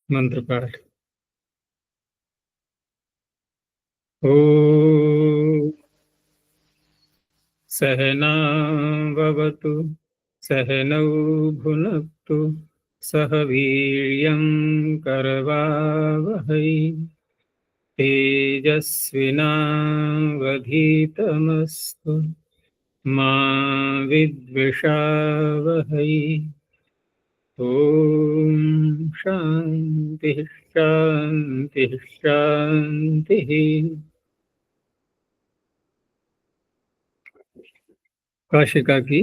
मंत्र पाठ। ॐ सहनाववतु सहनौ भुनक्तु सह वीर्यं करवावहै तेजस्विनावधीतमस्तु मा विद्विषावहै। ॐ शान्तिः शान्तिः शान्तिः। काशिका की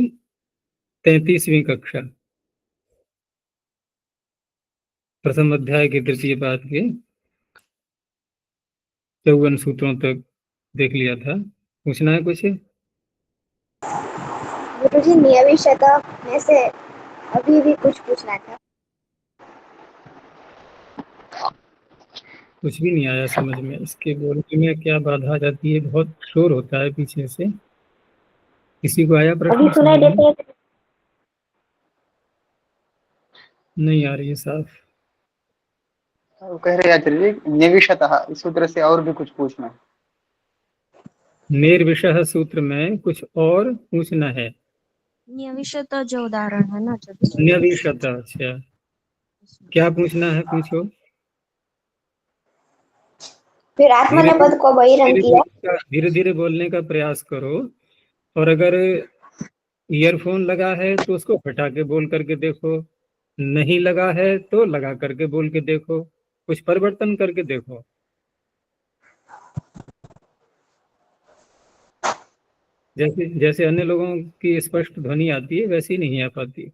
33वीं कक्षा, प्रथम अध्याय के तृतीय पाद के 54 सूत्रों तक देख लिया था। पूछना है कुछ? गुरुजी, नियमित शतक में से अभी भी कुछ पूछना था। कुछ भी नहीं आया समझ में। इसके बोलने में क्या बाधा आ जाती है? बहुत शोर होता है पीछे से। किसी को आया अभी प्रश्न सुनाई समझ में? देते हैं? नहीं आ रही है साफ। वो कह रहे आचार्य जी, निविशतः इस सूत्र से और भी कुछ पूछना है। निर्विषह सूत्र में कुछ और पूछना है। निविशत जो उदाहरण है ना, न्यविषत, अच्छा क्या पूछना है? पूछो। फिर धीरे आत्मनेपद को बहिरंग किया। धीरे धीरे बोलने का प्रयास करो, और अगर ईयरफोन लगा है तो उसको हटा के बोल करके देखो, नहीं लगा है तो लगा करके बोल के देखो, कुछ परिवर्तन करके देखो। जैसे जैसे अन्य लोगों की स्पष्ट ध्वनि आती है वैसी नहीं आ पाती।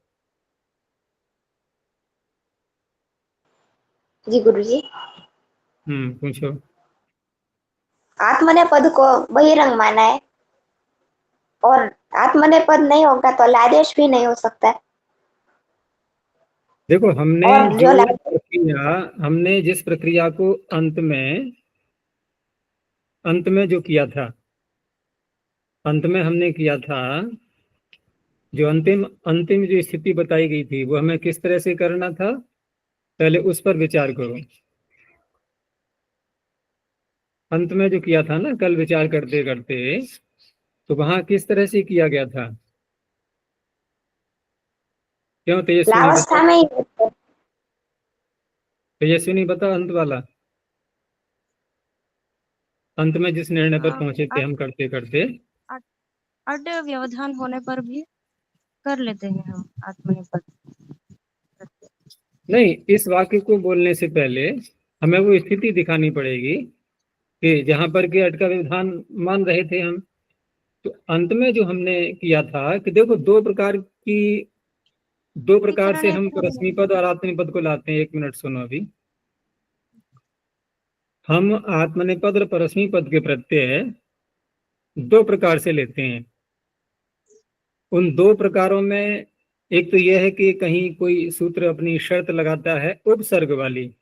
जी गुरुजी। पूछो। आत्मनेपद को बहिरंग माना है, और आत्मनेपद नहीं होगा तो लादेश भी नहीं हो सकता है। देखो, और जो हमने जिस प्रक्रिया को अंत में जो किया था, अंत में हमने किया था, जो अंतिम अंतिम जो स्थिति बताई गई थी वो हमें किस तरह से करना था, पहले उस पर विचार करो। अंत में जो किया था ना कल विचार करते करते, तो वहां किस तरह से किया गया था? क्यों तेजस्विनी लावस्था बता? में ही होता है। तेजस्विनी बता, अंत वाला, अंत में जिस निर्णय पर पहुंचे थे हम करते करते। अड व्यवधान होने पर भी कर लेते हैं हम आत्मनिपद। नहीं, इस वाक्य को बोलने से पहले हमें वो स्थिति दिखानी पड़ेगी कि जहां पर के अटका व्यवधान मान रहे थे हम। तो अंत में जो हमने किया था कि देखो, दो प्रकार से हम परस्मैपद और आत्मनेपद को लाते हैं। 1 मिनट सुनो अभी। हम आत्मनेपद और परस्मैपद के प्रत्यय 2 प्रकार से लेते हैं। उन 2 प्रकारों में एक तो यह है कि कहीं कोई सूत्र अपनी शर्त लगाता है उपसर्ग वाली,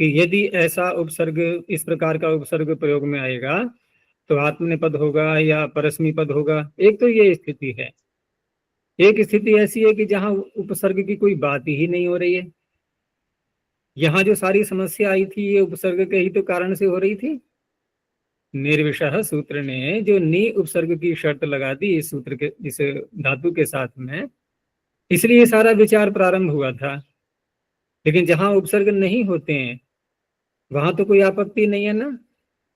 कि यदि ऐसा उपसर्ग, इस प्रकार का उपसर्ग प्रयोग में आएगा तो आत्मनेपद होगा या परस्मैपद होगा। एक तो ये स्थिति है। एक स्थिति ऐसी है कि जहां उपसर्ग की कोई बात ही नहीं हो रही है। यहाँ जो सारी समस्या आई थी ये उपसर्ग के ही तो कारण से हो रही थी। निर्विषह सूत्र ने जो नी उपसर्ग की शर्त लगा दी इस सूत्र के, इस धातु के साथ में, इसलिए सारा विचार प्रारंभ हुआ था। लेकिन जहां उपसर्ग नहीं होते हैं वहां तो कोई आपत्ति नहीं है ना,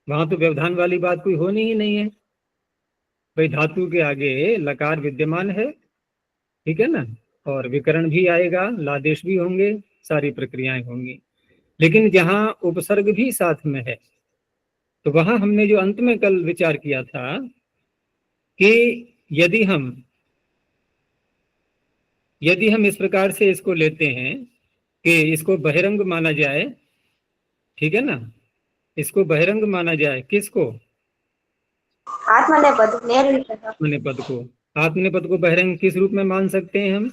वहां तो व्यवधान वाली बात कोई होनी ही नहीं है। भाई धातु के आगे लकार विद्यमान है, ठीक है ना, और विकरण भी आएगा, लादेश भी होंगे, सारी प्रक्रियाएं होंगी। लेकिन जहां उपसर्ग भी साथ में है, तो वहां हमने जो अंत में कल विचार किया था कि यदि हम इस प्रकार से इसको लेते हैं कि इसको बहिरंग माना जाए, ठीक है ना, इसको बहिरंग माना जाए। किसको? आत्मनेपद, निर्विशेष। आत्मनेपद को बहिरंग किस रूप में मान सकते हैं हम?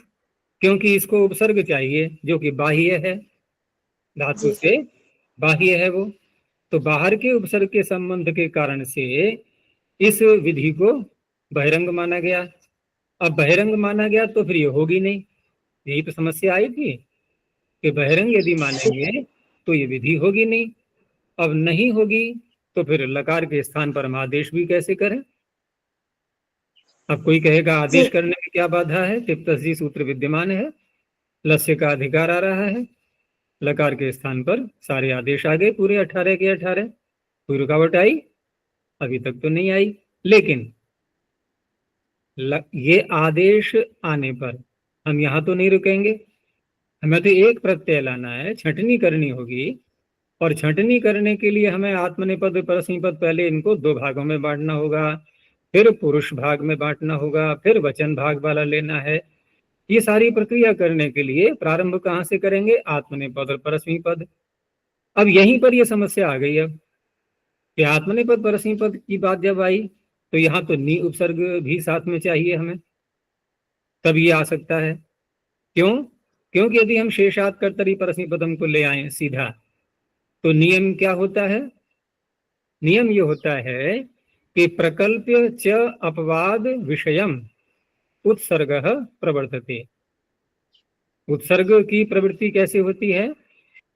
क्योंकि इसको उपसर्ग चाहिए जो कि बाह्य है, धातु से बाह्य है वो। तो बाहर के उपसर्ग के संबंध के कारण से इस विधि को बहिरंग माना गया। अब बहिरंग माना गया तो फिर ये होगी नहीं, यही तो समस्या आई थी। कि बहिरंग यदि मानेंगे तो ये विधि होगी नहीं। अब नहीं होगी तो फिर लकार के स्थान पर हम आदेश भी कैसे करें? अब कोई कहेगा आदेश जी करने में क्या बाधा है, तिप्तसी सूत्र विद्यमान है, लस्य का अधिकार आ रहा है, लकार के स्थान पर सारे आदेश आ गए, पूरे 18 के 18। कोई रुकावट आई? अभी तक तो नहीं आई। लेकिन ये आदेश आने पर हम यहाँ तो नहीं रुकेंगे, हमें तो एक प्रत्यय लाना है, छंटनी करनी होगी। और छंटनी करने के लिए हमें आत्मनेपद परस्मैपद पहले इनको दो भागों में बांटना होगा, फिर पुरुष भाग में बांटना होगा, फिर वचन भाग वाला लेना है। ये सारी प्रक्रिया करने के लिए प्रारंभ कहाँ से करेंगे? आत्मनेपद और परस्मैपद। अब यहीं पर यह समस्या आ गई। अब कि आत्मनेपद परस्मैपद की बात जब आई तो यहाँ तो नी उपसर्ग भी साथ में चाहिए हमें, तब ये आ सकता है। क्यों? क्योंकि यदि हम शेषात् कर्तरी परस्मैपदम को ले आए सीधा तो नियम क्या होता है? नियम ये होता है कि प्रकल्प्य च अपवाद विषयम उत्सर्गः प्रवर्तते। उत्सर्ग की प्रवृत्ति कैसे होती है?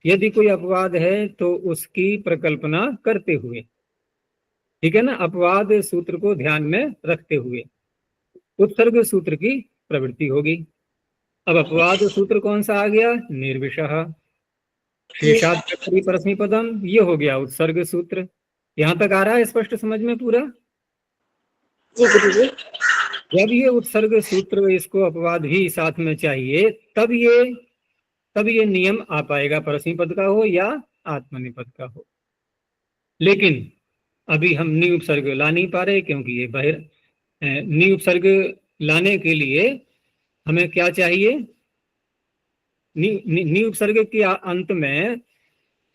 यदि कोई अपवाद है तो उसकी प्रकल्पना करते हुए, ठीक है ना, अपवाद सूत्र को ध्यान में रखते हुए उत्सर्ग सूत्र की प्रवृत्ति होगी। अब अपवाद सूत्र कौन सा आ गया? निर्विशः। शेषात् कर्तरी परस्मैपदम, ये हो गया उत्सर्ग सूत्र। यहां तक आ रहा है स्पष्ट समझ में पूरा? जी गुरुजी। जब ये उत्सर्ग सूत्र, इसको अपवाद भी साथ में चाहिए, तब ये नियम आ पाएगा, परस्मैपद का हो या आत्मनेपद का हो। लेकिन अभी हम नी उपसर्ग ला नहीं पा रहे, क्योंकि ये नी उपसर्ग लाने के लिए हमें क्या चाहिए? नी उपसर्ग के अंत में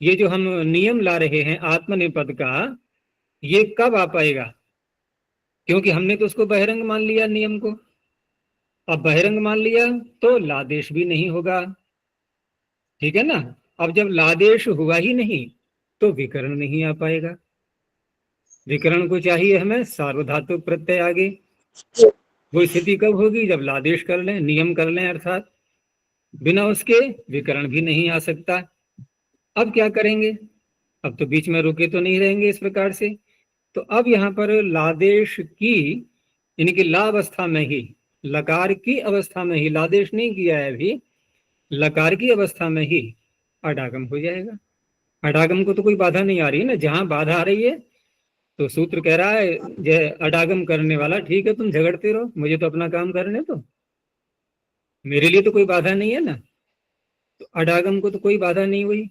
ये जो हम नियम ला रहे हैं आत्मनेपद का, ये कब आ पाएगा? क्योंकि हमने तो उसको बहिरंग मान लिया नियम को। अब बहिरंग मान लिया तो लादेश भी नहीं होगा, ठीक है ना। अब जब लादेश हुआ ही नहीं तो विकरण नहीं आ पाएगा। विकरण को चाहिए हमें सार्वधातुक प्रत्यय आगे। वो स्थिति कब होगी? जब लादेश कर लें, नियम कर लें, अर्थात बिना उसके विकरण भी नहीं आ सकता। अब क्या करेंगे? अब तो बीच में रुके तो नहीं रहेंगे इस प्रकार से। तो अब यहाँ पर लादेश की, यानी कि ला अवस्था में ही, लकार की अवस्था में ही, लादेश नहीं किया है अभी, लकार की अवस्था में ही अडागम हो जाएगा। अडागम को तो कोई बाधा नहीं आ रही ना। जहां बाधा आ रही है तो सूत्र कह रहा है जय अडागम करने वाला, ठीक है तुम झगड़ते रहो, मुझे तो अपना काम करने दो, मेरे लिए तो कोई बाधा नहीं है ना। तो अडागम को तो कोई बाधा नहीं हुई।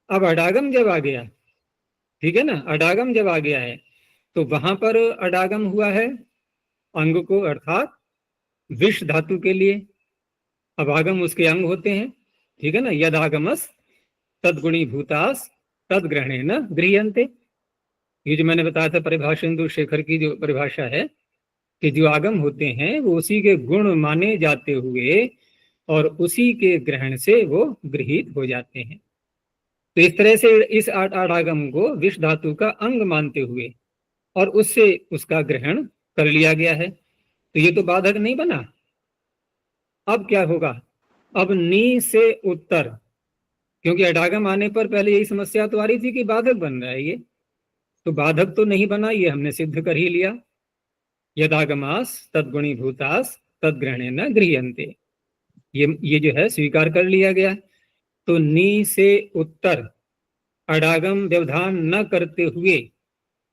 अब अडागम जब आ गया, ठीक है ना, अडागम जब आ गया है तो वहां पर अडागम हुआ है अंग को, अर्थात विष धातु के लिए। अब आगम उसके अंग होते हैं, ठीक है ना। यदागमस तदगुणी भूतास तद ग्रहणेन गृह्यन्ते। ये जो मैंने बताया था परिभाषेंदु शेखर की जो परिभाषा है कि जो आगम होते हैं वो उसी के गुण माने जाते हुए और उसी के ग्रहण से वो गृहीत हो जाते हैं। तो इस तरह से इस आडागम को विष धातु का अंग मानते हुए और उससे उसका ग्रहण कर लिया गया है, तो ये तो बाधक नहीं बना। अब क्या होगा? अब नी से उत्तर, क्योंकि अडागम आने पर पहले यही समस्या तो आ रही थी कि बाधक बन रहा है ये, तो बाधक तो नहीं बना, ये हमने सिद्ध कर ही लिया। यदागमास तदगुणी भूतास तदग्रहणेन गृह्यन्ते, ये जो है स्वीकार कर लिया गया। तो नी से उत्तर अडागम व्यवधान न करते हुए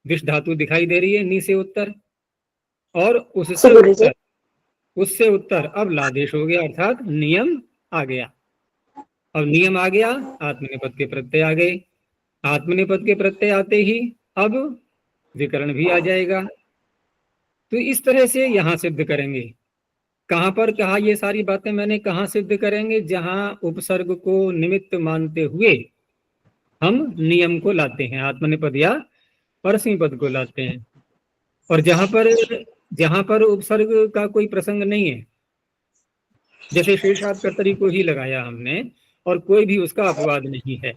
विष धातु दिखाई दे रही है नी से उत्तर, और उससे उत्तर अब लादेश हो गया, अर्थात नियम आ गया। अब नियम आ गया, आत्मनेपद के प्रत्यय आ गए। आत्मनेपद के प्रत्यय आते ही अब विकरण भी आ जाएगा। तो इस तरह से यहां सिद्ध करेंगे। कहां पर कहा ये सारी बातें मैंने, कहां सिद्ध करेंगे? जहां उपसर्ग को निमित्त मानते हुए हम नियम को लाते हैं, आत्मनेपद या परस्मैपद को लाते हैं। और जहां पर उपसर्ग का कोई प्रसंग नहीं है, जैसे शेषात् कर्तरी को ही लगाया हमने और कोई भी उसका अपवाद नहीं है,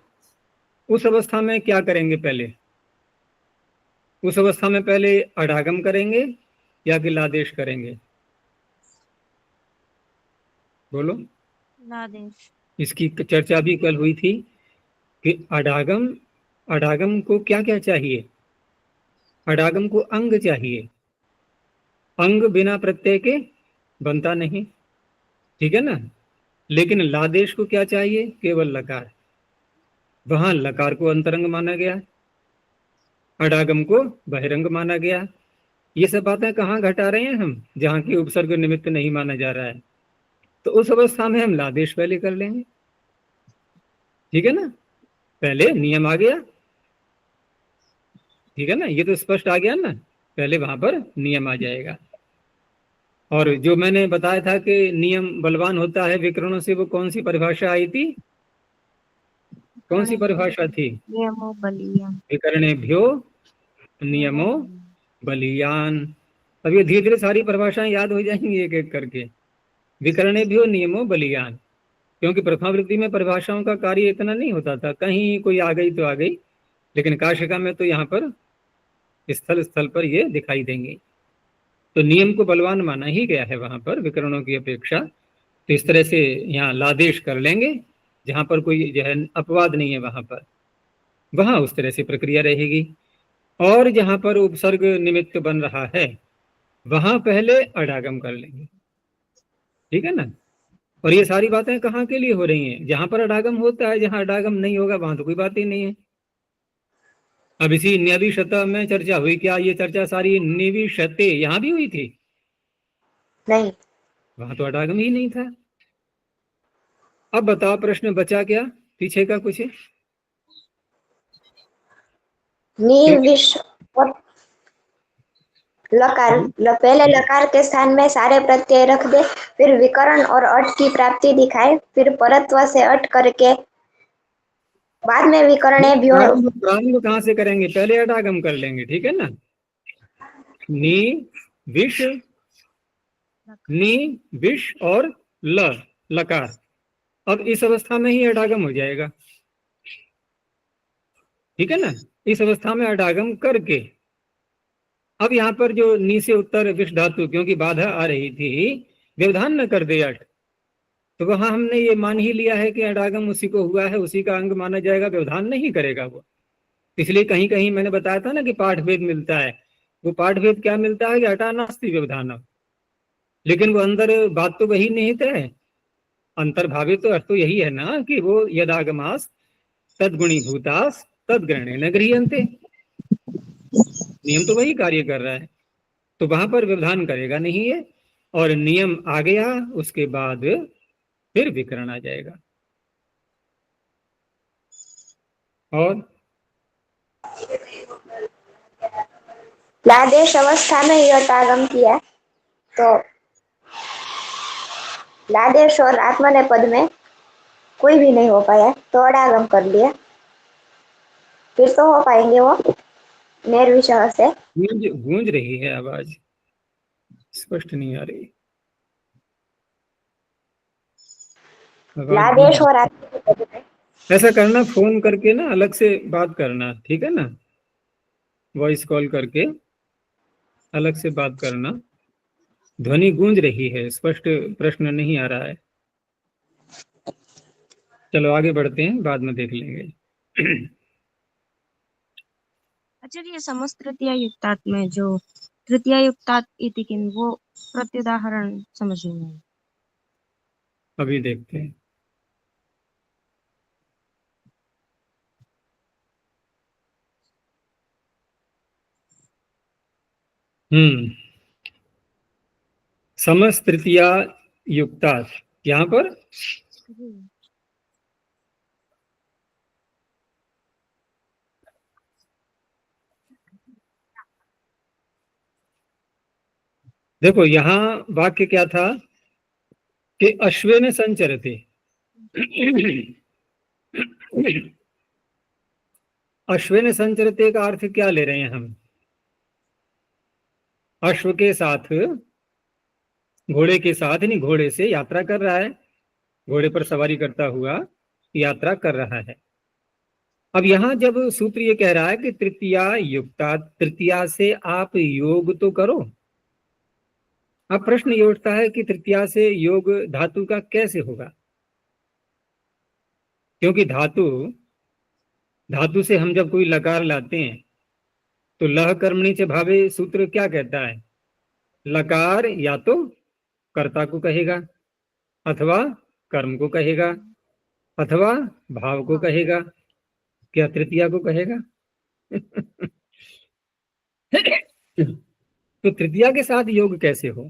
उस अवस्था में क्या करेंगे? पहले उस अवस्था में पहले अडागम करेंगे या कि लादेश करेंगे? बोलो। लादेश। इसकी चर्चा भी कल हुई थी कि अडागम को क्या क्या चाहिए। अडागम को अंग चाहिए, अंग बिना प्रत्यय के बनता नहीं, ठीक है ना। लेकिन लादेश को क्या चाहिए, केवल लकार। वहां लकार को अंतरंग माना गया, अडागम को बहिरंग माना गया। ये सब बातें कहाँ घटा रहे हैं हम, जहाँ की उपसर्ग निमित्त नहीं माना जा रहा है। तो उस अवस्था में हम लादेश पहले कर लेंगे, ठीक है ना। पहले नियम आ गया, ठीक है ना, ये तो स्पष्ट आ गया ना। पहले वहां पर नियम आ जाएगा। और जो मैंने बताया था कि नियम बलवान होता है विकरणों से, वो कौन सी परिभाषा आई थी, कौन सी परिभाषा थी? नियमो बलीयम। विकरणेभ्यो नियमो बलीयान। अब ये धीरे धीरे सारी परिभाषाएं याद हो जाएंगी एक एक करके। विकरणेभ्यो नियमो बलीयान, क्योंकि प्रथमावृत्ति में परिभाषाओं का कार्य इतना नहीं होता था, कहीं कोई आ गई तो आ गई, लेकिन काशिका में तो यहाँ पर स्थल स्थल पर ये दिखाई देंगे। तो नियम को बलवान माना ही गया है वहां पर विकरणों की अपेक्षा। तो इस तरह से यहाँ लादेश कर लेंगे, जहां पर कोई जो है अपवाद नहीं है वहां उस तरह से प्रक्रिया रहेगी। और जहां पर उपसर्ग निमित्त बन रहा है वहां पहले अडागम कर लेंगे, ठीक है ना। और ये सारी बातें कहाँ के लिए हो रही हैं, जहां पर अडागम होता है। जहां अडागम नहीं होगा वहां तो कोई बात ही नहीं है। अब इसी निविशत में चर्चा हुई, क्या ये चर्चा सारी निविशते यहां भी हुई थी? नहीं। वहां तो अडागम ही नहीं था। अब बताओ प्रश्न बचा क्या पीछे का कुछ? निर्विश और लकार, पहले लकार के स्थान में सारे प्रत्यय रख दे, फिर विकरण और अट की प्राप्ति दिखाए, फिर परत्व से अट करके बाद में विकरणेभ्यो। प्रारंभ कहाँ से करेंगे, पहले अडागम कर लेंगे, ठीक है ना। नी विष, नी विष और लकार। अब इस अवस्था में ही अडागम हो जाएगा, ठीक है ना। इस अवस्था में अडागम करके अब यहाँ पर जो नी से उत्तर विष धातु, क्योंकि बाधा आ रही थी, व्यवधान न कर दे अट, तो वहां हमने ये मान ही लिया है कि अडागम उसी को हुआ है, उसी का अंग माना जाएगा, व्यवधान नहीं करेगा वो। इसलिए कहीं कहीं मैंने बताया था ना कि पाठभेद मिलता है। वो पाठभेद क्या मिलता है कि हटा नास्ति व्यवधान, लेकिन वो अंदर बात तो वही निहित है। अंतर्भावित तो अर्थ तो यही है ना कि वो यदागमास तदगुणी भूतास तदग्रहणे न गृह्यन्ते, नियम तो वही कार्य कर रहा है। तो वहां पर व्यवधान करेगा नहीं है, और नियम आ गया उसके बाद फिर विकरण आ जाएगा। और लादेश अवस्था में यटागम किया तो लादेश और आत्मनेपद में कोई भी नहीं हो पाया, तो अडागम कर लिया, फिर तो हो पाएंगे वो निर्विशह से। गूंज रही है आवाज, स्पष्ट नहीं आ रही लादेश और आत्मनेपद में ऐसा करना, फोन करके ना अलग से बात करना, ठीक है ना, वॉइस कॉल करके अलग से बात करना। ध्वनि गूंज रही है, स्पष्ट प्रश्न नहीं आ रहा है। चलो आगे बढ़ते हैं, बाद में देख लेंगे। आचार्य समस्त तृतीया युक्तात् में जो तृतीया युक्तात् इति किम, वो प्रत्युदाहरण समझ नहीं आया। अभी देखते हैं। समस्त तृतीया युक्तात्, यहाँ पर देखो यहाँ वाक्य क्या था कि अश्वेन संचरते। अश्वेन संचरते का अर्थ क्या ले रहे हैं हम? अश्व के साथ, घोड़े के साथ, नहीं घोड़े से यात्रा कर रहा है, घोड़े पर सवारी करता हुआ यात्रा कर रहा है। अब यहाँ जब सूत्र ये कह रहा है कि तृतीया युक्ता, तृतीया से आप योग तो करो। अब प्रश्न ये उठता है कि तृतीया से योग धातु का कैसे होगा? क्योंकि धातु से हम जब कोई लकार लाते हैं तो लह कर्मणि च भावे सूत्र क्या कहता है? लकार या तो कर्ता को कहेगा, अथवा कर्म को कहेगा, अथवा भाव को कहेगा, क्या तृतीया को कहेगा? तो तृतीया के साथ योग कैसे हो?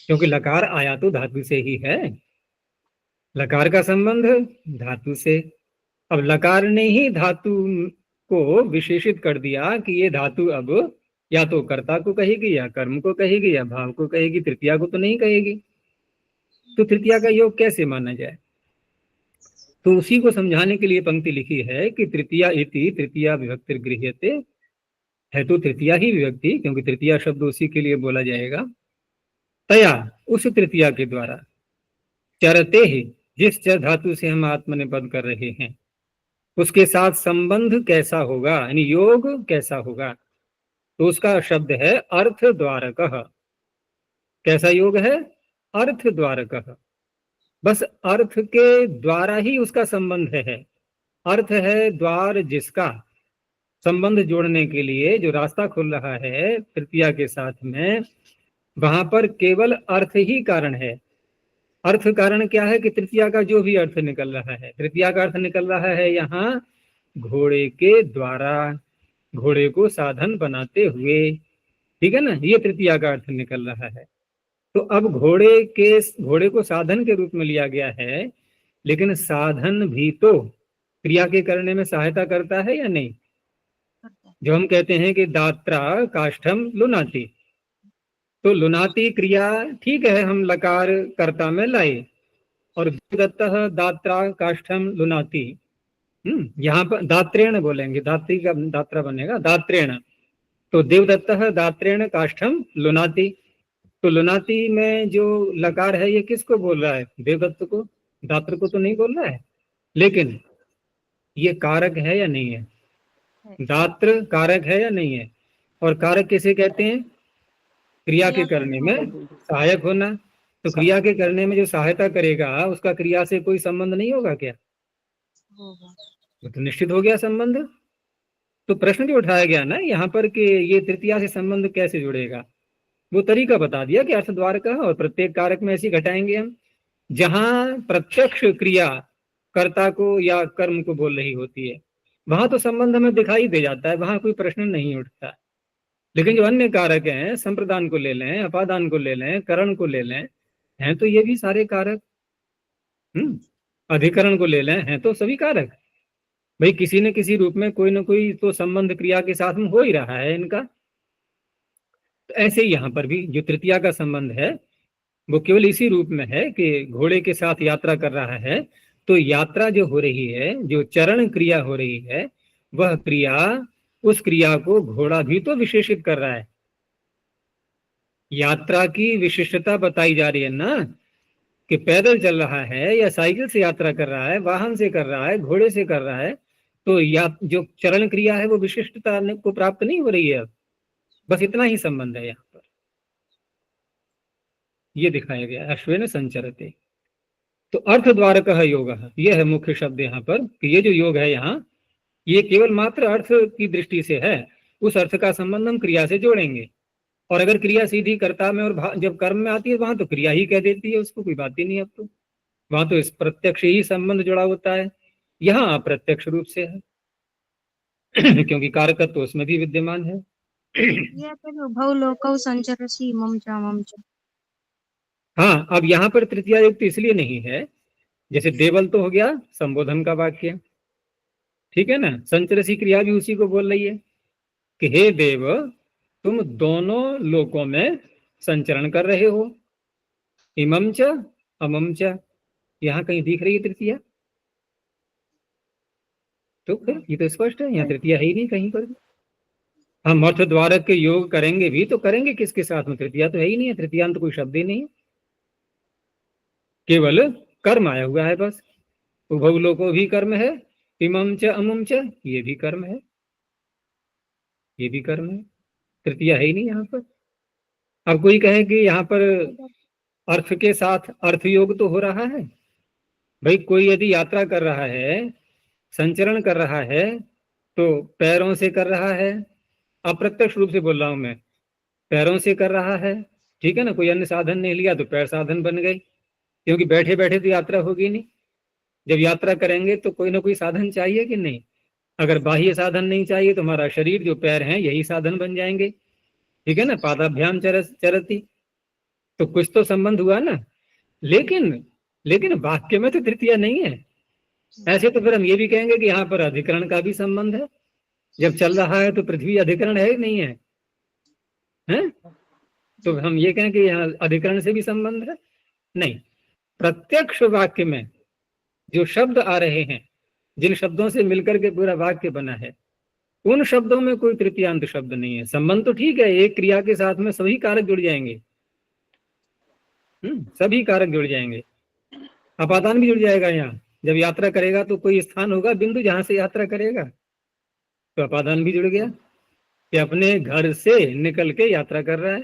क्योंकि लकार आया तो धातु से ही है, लकार का संबंध धातु से। अब लकार ने ही धातु को विशेषित कर दिया कि ये धातु अब या तो कर्ता को कहेगी, या कर्म को कहेगी, या भाव को कहेगी, तृतीया को तो नहीं कहेगी। तो तृतीया का योग कैसे माना जाए? तो उसी को समझाने के लिए पंक्ति लिखी है कि तृतीया इति तृतीया विभक्ति गृह्यते, है तो तृतीया ही विभक्ति, क्योंकि तृतीया शब्द उसी के लिए बोला जाएगा। तया, उस तृतीया के द्वारा, चरते ही, जिस चर धातु से हम आत्मनेपद कर रहे हैं उसके साथ संबंध कैसा होगा, यानी योग कैसा होगा? तो उसका शब्द है अर्थ द्वारकः। कैसा योग है? अर्थ द्वारकः। बस अर्थ के द्वारा ही उसका संबंध है। अर्थ है द्वार, जिसका संबंध जोड़ने के लिए जो रास्ता खुल रहा है तृतीया के साथ में, वहां पर केवल अर्थ ही कारण है। अर्थ कारण क्या है? कि तृतीया का जो भी अर्थ निकल रहा है, तृतीया का अर्थ निकल रहा है यहाँ घोड़े के द्वारा, घोड़े को साधन बनाते हुए, ठीक है ना, ये तृतीया का अर्थ निकल रहा है। तो अब घोड़े को साधन के रूप में लिया गया है, लेकिन साधन भी तो क्रिया के करने में सहायता करता है या नहीं? जो हम कहते हैं कि दात्रा काष्ठम लुनाति, तो लुनाति क्रिया ठीक है, हम लकार कर्ता में लाए, और दत्तः दात्रा काष्ठम लुनाति, यहाँ पर दात्रेण बोलेंगे, दात्री का दात्रा बनेगा दात्रेण। तो देवदत्तः दात्रेण काष्ठम लुनाति, तो लुनाति में जो लकार है ये किसको बोल रहा है? देवदत्त को, दात्र को तो नहीं बोल रहा है। लेकिन ये कारक है या नहीं है? दात्र कारक है या नहीं है? और कारक किसे कहते हैं? क्रिया के करने में सहायक होना। तो क्रिया के करने में जो सहायता करेगा उसका क्रिया से कोई संबंध नहीं होगा क्या? तो निश्चित हो गया संबंध। तो प्रश्न जो उठाया गया ना यहाँ पर कि ये तृतीया से संबंध कैसे जुड़ेगा, वो तरीका बता दिया कि अर्थ द्वार का, और प्रत्येक कारक में ऐसे घटाएंगे हम। जहां प्रत्यक्ष क्रिया कर्ता को या कर्म को बोल रही होती है वहां तो संबंध हमें दिखाई दे जाता है, वहां कोई प्रश्न नहीं उठता। लेकिन जो अन्य कारक हैं, संप्रदान को ले लें, अपादान को ले लें, करण को ले लें, हैं तो ये भी सारे कारक, अधिकरण को ले लें, हैं तो सभी कारक। भाई किसी न किसी रूप में कोई ना कोई तो संबंध क्रिया के साथ में हो ही रहा है इनका। तो ऐसे ही यहाँ पर भी जो तृतीया का संबंध है वो केवल इसी रूप में है कि घोड़े के साथ यात्रा कर रहा है, तो यात्रा जो हो रही है, जो चरण क्रिया हो रही है, वह क्रिया, उस क्रिया को घोड़ा भी तो विशेषित कर रहा है। यात्रा की विशिष्टता बताई जा रही है ना, कि पैदल चल रहा है या साइकिल से यात्रा कर रहा है, वाहन से कर रहा है, घोड़े से कर रहा है, तो या जो चरण क्रिया है वो विशिष्टता को प्राप्त नहीं हो रही है। अब बस इतना ही संबंध है यहाँ पर, ये दिखाया गया अश्वेन संचरते। तो अर्थ द्वारकः योगः, यह है मुख्य शब्द यहाँ पर, कि ये जो योग है यहाँ ये केवल मात्र अर्थ की दृष्टि से है। उस अर्थ का संबंध हम क्रिया से जोड़ेंगे, और अगर क्रिया सीधी कर्ता में और जब कर्म में आती है वहां तो क्रिया ही कह देती है, उसको कोई बात ही नहीं। अब तो वहां तो इस प्रत्यक्ष ही संबंध जुड़ा होता है, यहाँ अप्रत्यक्ष रूप से है क्योंकि कारकत्व उसमें भी विद्यमान है। भवलोकौ संचरसि मम च। हाँ, अब यहाँ पर तृतीया युक्त इसलिए नहीं है, जैसे देवल तो हो गया संबोधन का वाक्य, ठीक है ना, संचरसी क्रिया भी उसी को बोल रही है कि हे देव तुम दोनों लोकों में संचरण कर रहे हो, इमम च अमम च, यहाँ कहीं दिख रही है तृतीया? तो फिर ये तो स्पष्ट है, यहाँ तृतीया है ही नहीं कहीं पर। हम अर्थ द्वारक के योग करेंगे भी तो करेंगे किसके साथ में? तृतीया तो है ही नहीं है, तृतीयांत तो कोई शब्द ही नहीं है, केवल कर्म आया हुआ है बस। उभव लोको भी कर्म है, इमम च अमम च ये भी कर्म है, ये भी कर्म है, तृतीया है ही नहीं यहाँ पर। अब कोई कहे कि यहाँ पर अर्थ के साथ अर्थ योग तो हो रहा है, भाई कोई यदि यात्रा कर रहा है, संचरण कर रहा है, तो पैरों से कर रहा है, अप्रत्यक्ष रूप से बोल रहा हूं मैं, पैरों से कर रहा है, ठीक है ना। कोई अन्य साधन नहीं लिया तो पैर साधन बन गए, क्योंकि बैठे बैठे तो यात्रा होगी नहीं। जब यात्रा करेंगे तो कोई ना कोई साधन चाहिए कि नहीं। अगर बाह्य साधन नहीं चाहिए तो हमारा शरीर, जो पैर हैं, यही साधन बन जाएंगे, ठीक है ना। पादाभ्याम चरती, तो कुछ तो संबंध हुआ ना। लेकिन वाक्य में तो तृतीया नहीं है। ऐसे तो फिर हम ये भी कहेंगे कि यहाँ पर अधिकरण का भी संबंध है। जब चल रहा है तो पृथ्वी अधिकरण है कि नहीं है, हैं? तो हम ये कहें कि यहाँ अधिकरण से भी संबंध है? नहीं। प्रत्यक्ष वाक्य में जो शब्द आ रहे हैं, जिन शब्दों से मिलकर के पूरा वाक्य बना है, उन शब्दों में कोई तृतीयांत शब्द नहीं है। संबंध तो ठीक है, एक क्रिया के साथ में सभी कारक जुड़ जाएंगे, सभी कारक जुड़ जाएंगे। अपादान भी जुड़ जाएगा। यहाँ जब यात्रा करेगा तो कोई स्थान होगा, बिंदु, जहां से यात्रा करेगा, तो अपादान भी जुड़ गया कि अपने घर से निकल के यात्रा कर रहा है।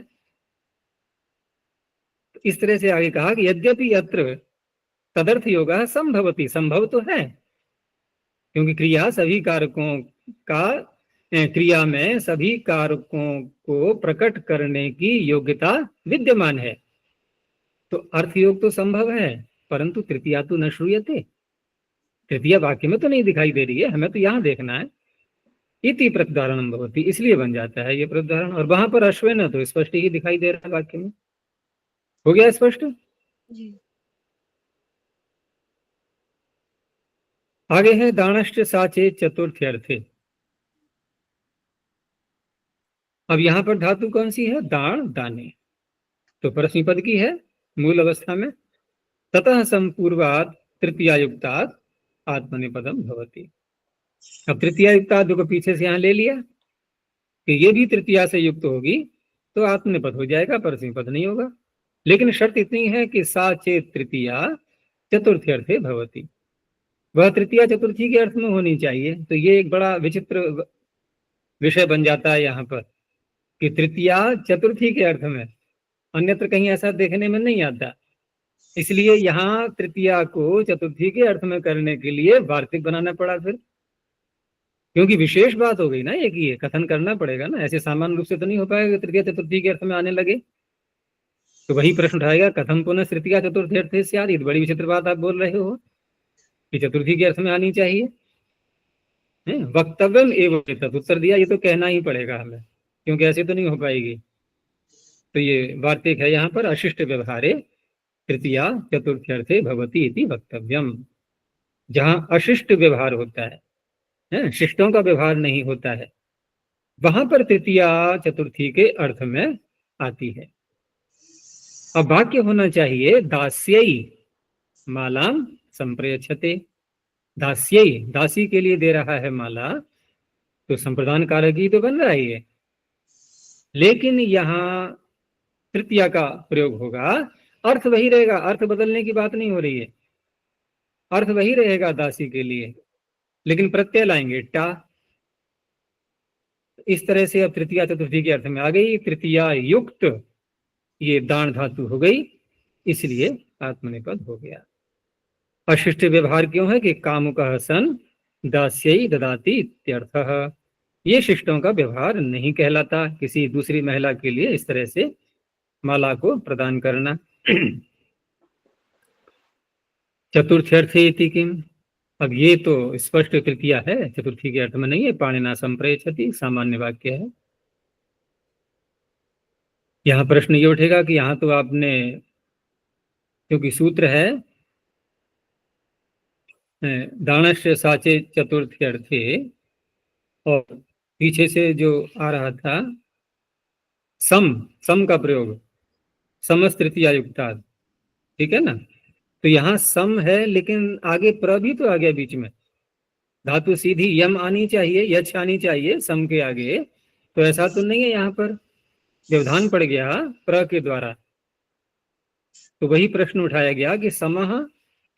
तो इस तरह से आगे कहा कि यद्यपि यत्र तदर्थ योगा संभवती, संभव तो है, क्योंकि क्रिया सभी कारकों का, क्रिया में सभी कारकों को प्रकट करने की योग्यता विद्यमान है। तो अर्थ योग तो संभव है, परंतु तृतीया तो न श्रूयते, तृतीया वाक्य में तो नहीं दिखाई दे रही है। हमें तो यहाँ देखना है। इति प्रत्युदाहरणम भवति, इसलिए बन जाता है ये प्रत्युदाहरण। और वहां पर अश्वेन तो स्पष्ट ही दिखाई दे रहा है वाक्य में। हो गया स्पष्ट? जी। आगे है दानश्च साचे चतुर्थ्यर्थे। अब यहां पर धातु कौन सी है? दान, दाने। तो परस्मै पद की है मूल अवस्था में। ततः संपूर्वात तृतीयायुक्तात् आत्मनेपदम भवति। अब तृतीयायुक्तात् को पीछे से यहां ले लिया कि ये भी तृतीया से युक्त होगी तो आत्मनेपद हो जाएगा, परस्मै पद नहीं होगा। लेकिन शर्त इतनी है कि सा चेत तृतीया चतुर्थ्यर्थे भवति, वह तृतीया चतुर्थी के अर्थ में होनी चाहिए। तो ये एक बड़ा विचित्र विषय बन जाता है यहाँ पर कि तृतीया चतुर्थी के अर्थ में, अन्यत्र कहीं ऐसा देखने में नहीं आता। इसलिए यहाँ तृतीया को चतुर्थी के अर्थ में करने के लिए वार्तिक बनाना पड़ा फिर, क्योंकि विशेष बात हो गई ना ये, कि ये कथन करना पड़ेगा ना। ऐसे सामान्य रूप से तो नहीं हो पाएगा तृतीया चतुर्थी के अर्थ में आने लगे। तो वही प्रश्न उठाएगा, कथम पुनः तृतीया चतुर्थी अर्थ से आदि। तो बड़ी विचित्र बात आप बोल रहे हो कि चतुर्थी के अर्थ में आनी चाहिए, वक्तव्यम एवं उत्तर दिया, ये तो कहना ही पड़ेगा हमें, क्योंकि ऐसे तो नहीं हो पाएगी। तो ये वार्तिक है यहाँ पर, अशिष्ट व्यवहारे तृतीया चतुर्थ्यर्थे भवति इति वक्तव्यम। जहां अशिष्ट व्यवहार होता है, शिष्टों का व्यवहार नहीं होता है, वहां पर तृतीया चतुर्थी के अर्थ में आती है। अब वाक्य होना चाहिए दास्यै मालाम संप्रयच्छते। दास्यै, दासी के लिए दे रहा है माला, तो संप्रदान कारक ही तो बन रहा है ये। लेकिन यहाँ तृतीया का प्रयोग होगा, अर्थ वही रहेगा, अर्थ बदलने की बात नहीं हो रही है, अर्थ वही रहेगा दासी के लिए, लेकिन प्रत्यय लाएंगे टा। इस तरह से अब तृतीया चतुर्थी के अर्थ में आ गई। तृतीया युक्त ये दान धातु हो गई, इसलिए आत्मनेपद हो गया। अशिष्ट व्यवहार क्यों है कि कामुकः सन दास्यै ददाति इत्यर्थः। ये शिष्टों का व्यवहार नहीं कहलाता, किसी दूसरी महिला के लिए इस तरह से माला को प्रदान करना। चतुर्थ्यर्थे इति किम, अब ये तो स्पष्ट तृतीया है, चतुर्थी के अर्थ में नहीं है। पाणिना संप्रयच्छति सामान्य वाक्य है। यहाँ प्रश्न ये उठेगा कि यहाँ तो आपने, क्योंकि सूत्र है दानश्च साचे चतुर्थ्यर्थे, और पीछे से जो आ रहा था सम का प्रयोग, समस्त तृतीया युक्ता, ठीक है ना। तो यहाँ सम है, लेकिन आगे प्र भी तो आ गया बीच में। धातु सीधी यम आनी चाहिए, यच आनी चाहिए सम के आगे, तो ऐसा तो नहीं है। यहाँ पर व्यवधान पड़ गया प्र के द्वारा। तो वही प्रश्न उठाया गया कि समः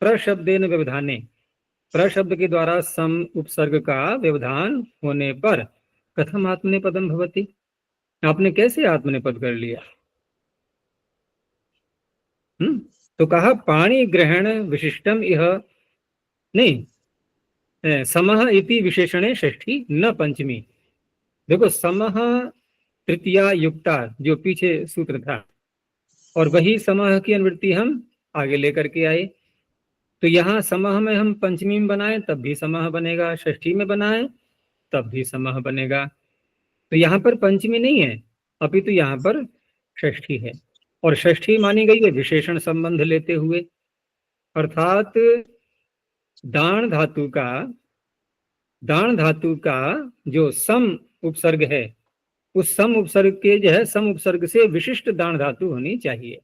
प्रशब्देन व्यवधाने, प्रशब्द के द्वारा सम उपसर्ग का व्यवधान होने पर कथम आत्मनेपदम भवति, आपने कैसे आत्मनेपद कर लिया? तो कहा पाणी ग्रहण विशिष्टम यह नहीं, समः इति विशेषणे षष्ठी न पंचमी। देखो समः तृतीया युक्ता जो पीछे सूत्र था और वही समः की अनुवृत्ति हम आगे लेकर के आए, तो यहाँ समः में हम पंचमी में बनाए तब भी समः बनेगा, षष्ठी में बनाए तब भी समः बनेगा। तो यहाँ पर पंचमी नहीं है, अपितु यहाँ पर षष्ठी है, और षष्ठी मानी गई है विशेषण संबंध लेते हुए, अर्थात दाण धातु का जो सम उपसर्ग है उस सम उपसर्ग के जो है सम उपसर्ग से विशिष्ट दाण धातु होनी चाहिए।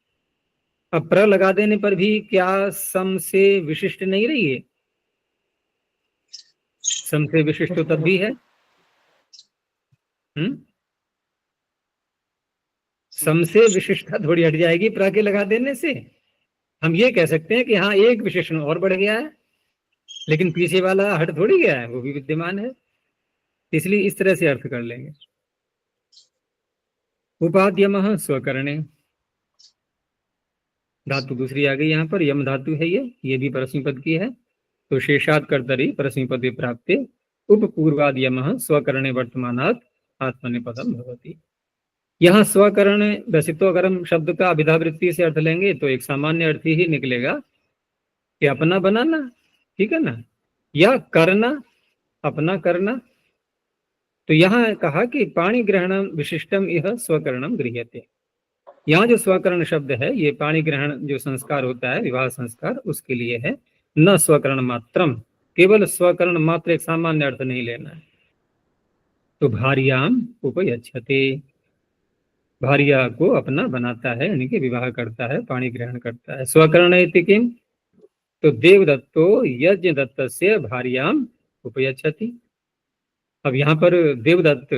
अब प्र लगा देने पर भी क्या सम से विशिष्ट नहीं रही है? सम से विशिष्ट तो तब भी है। सम से विशिष्टता थोड़ी हट जाएगी प्र के लगा देने से। हम ये कह सकते हैं कि हाँ एक विशेषण और बढ़ गया है, लेकिन पीछे वाला हट थोड़ी गया है, वो भी विद्यमान है। इसलिए इस तरह से अर्थ कर लेंगे। उपाद्यमः स्वकरणे, धातु दूसरी आ गई यहाँ पर, यम धातु है ये भी परस्मै पद की है। तो शेषात् कर्तरि परस्मै पदे प्राप्ते उपपूर्वाद् यमः स्वकरणे वर्तमानात् आत्मनेपदम भवति। यहाँ स्वकरण, वैसे तो अगर हम शब्द का अभिधावृत्ति से अर्थ लेंगे तो एक सामान्य अर्थ ही निकलेगा कि अपना बनाना, ठीक है ना, या करना, अपना करना। तो यहाँ कहा कि पाणि ग्रहणम विशिष्टम यह स्वकरणम गृह्यते। यहाँ जो स्वकरण शब्द है ये पाणि ग्रहण जो संस्कार होता है, विवाह संस्कार, उसके लिए है, न स्वकरण मात्रम। केवल स्वकरण मात्र एक सामान्य अर्थ नहीं लेना है। तो भार्याम उपयच्छते, भार्या को अपना बनाता है, यानी कि विवाह करता है, पाणि ग्रहण करता है। स्वकरण इति किम, तो देवदत्तो यज्ञ दत्तस्य भार्याम उपयच्छति। अब यहाँ पर देवदत्त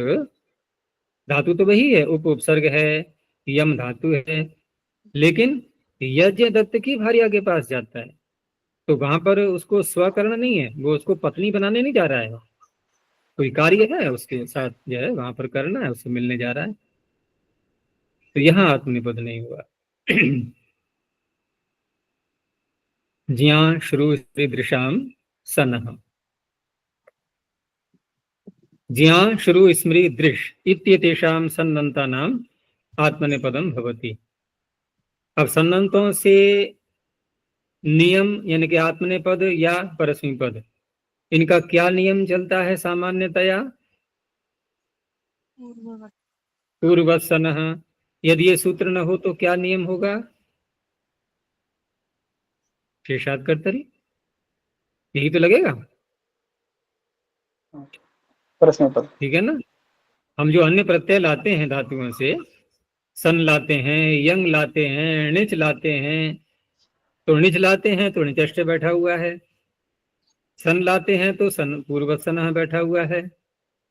धातु तो वही है, उपसर्ग है, यम धातु है, लेकिन यज्ञ दत्त की भार्या के पास जाता है, तो वहां पर उसको स्वकरण नहीं है, वो उसको पत्नी बनाने नहीं जा रहा है, कोई कार्य है उसके साथ जो है वहां पर करना है, उससे मिलने जा रहा है। तो यहाँ आत्मनिपद नहीं हुआ। ज्ञा श्रु दृशाम सनः, ज्ञा श्रु स्मृ दृश इत्येतेषां सन्नन्तानाम आत्मनेपदम भवति। अब सन्नन्तों से नियम यानी कि आत्मनेपद या परस्मै पद, इनका क्या नियम चलता है सामान्यतया? पूर्ववत् सनः। यदि ये सूत्र न हो तो क्या नियम होगा? शेषात् कर्तरि, यही तो लगेगा, परस्मै पद, ठीक है ना। हम जो अन्य प्रत्यय लाते हैं धातुओं से, सन लाते हैं, यंग लाते हैं, णिच लाते हैं, तो णिच लाते हैं तो णिचष्ट बैठा हुआ है, सन लाते हैं तो सन पूर्ववत् सनः बैठा हुआ है,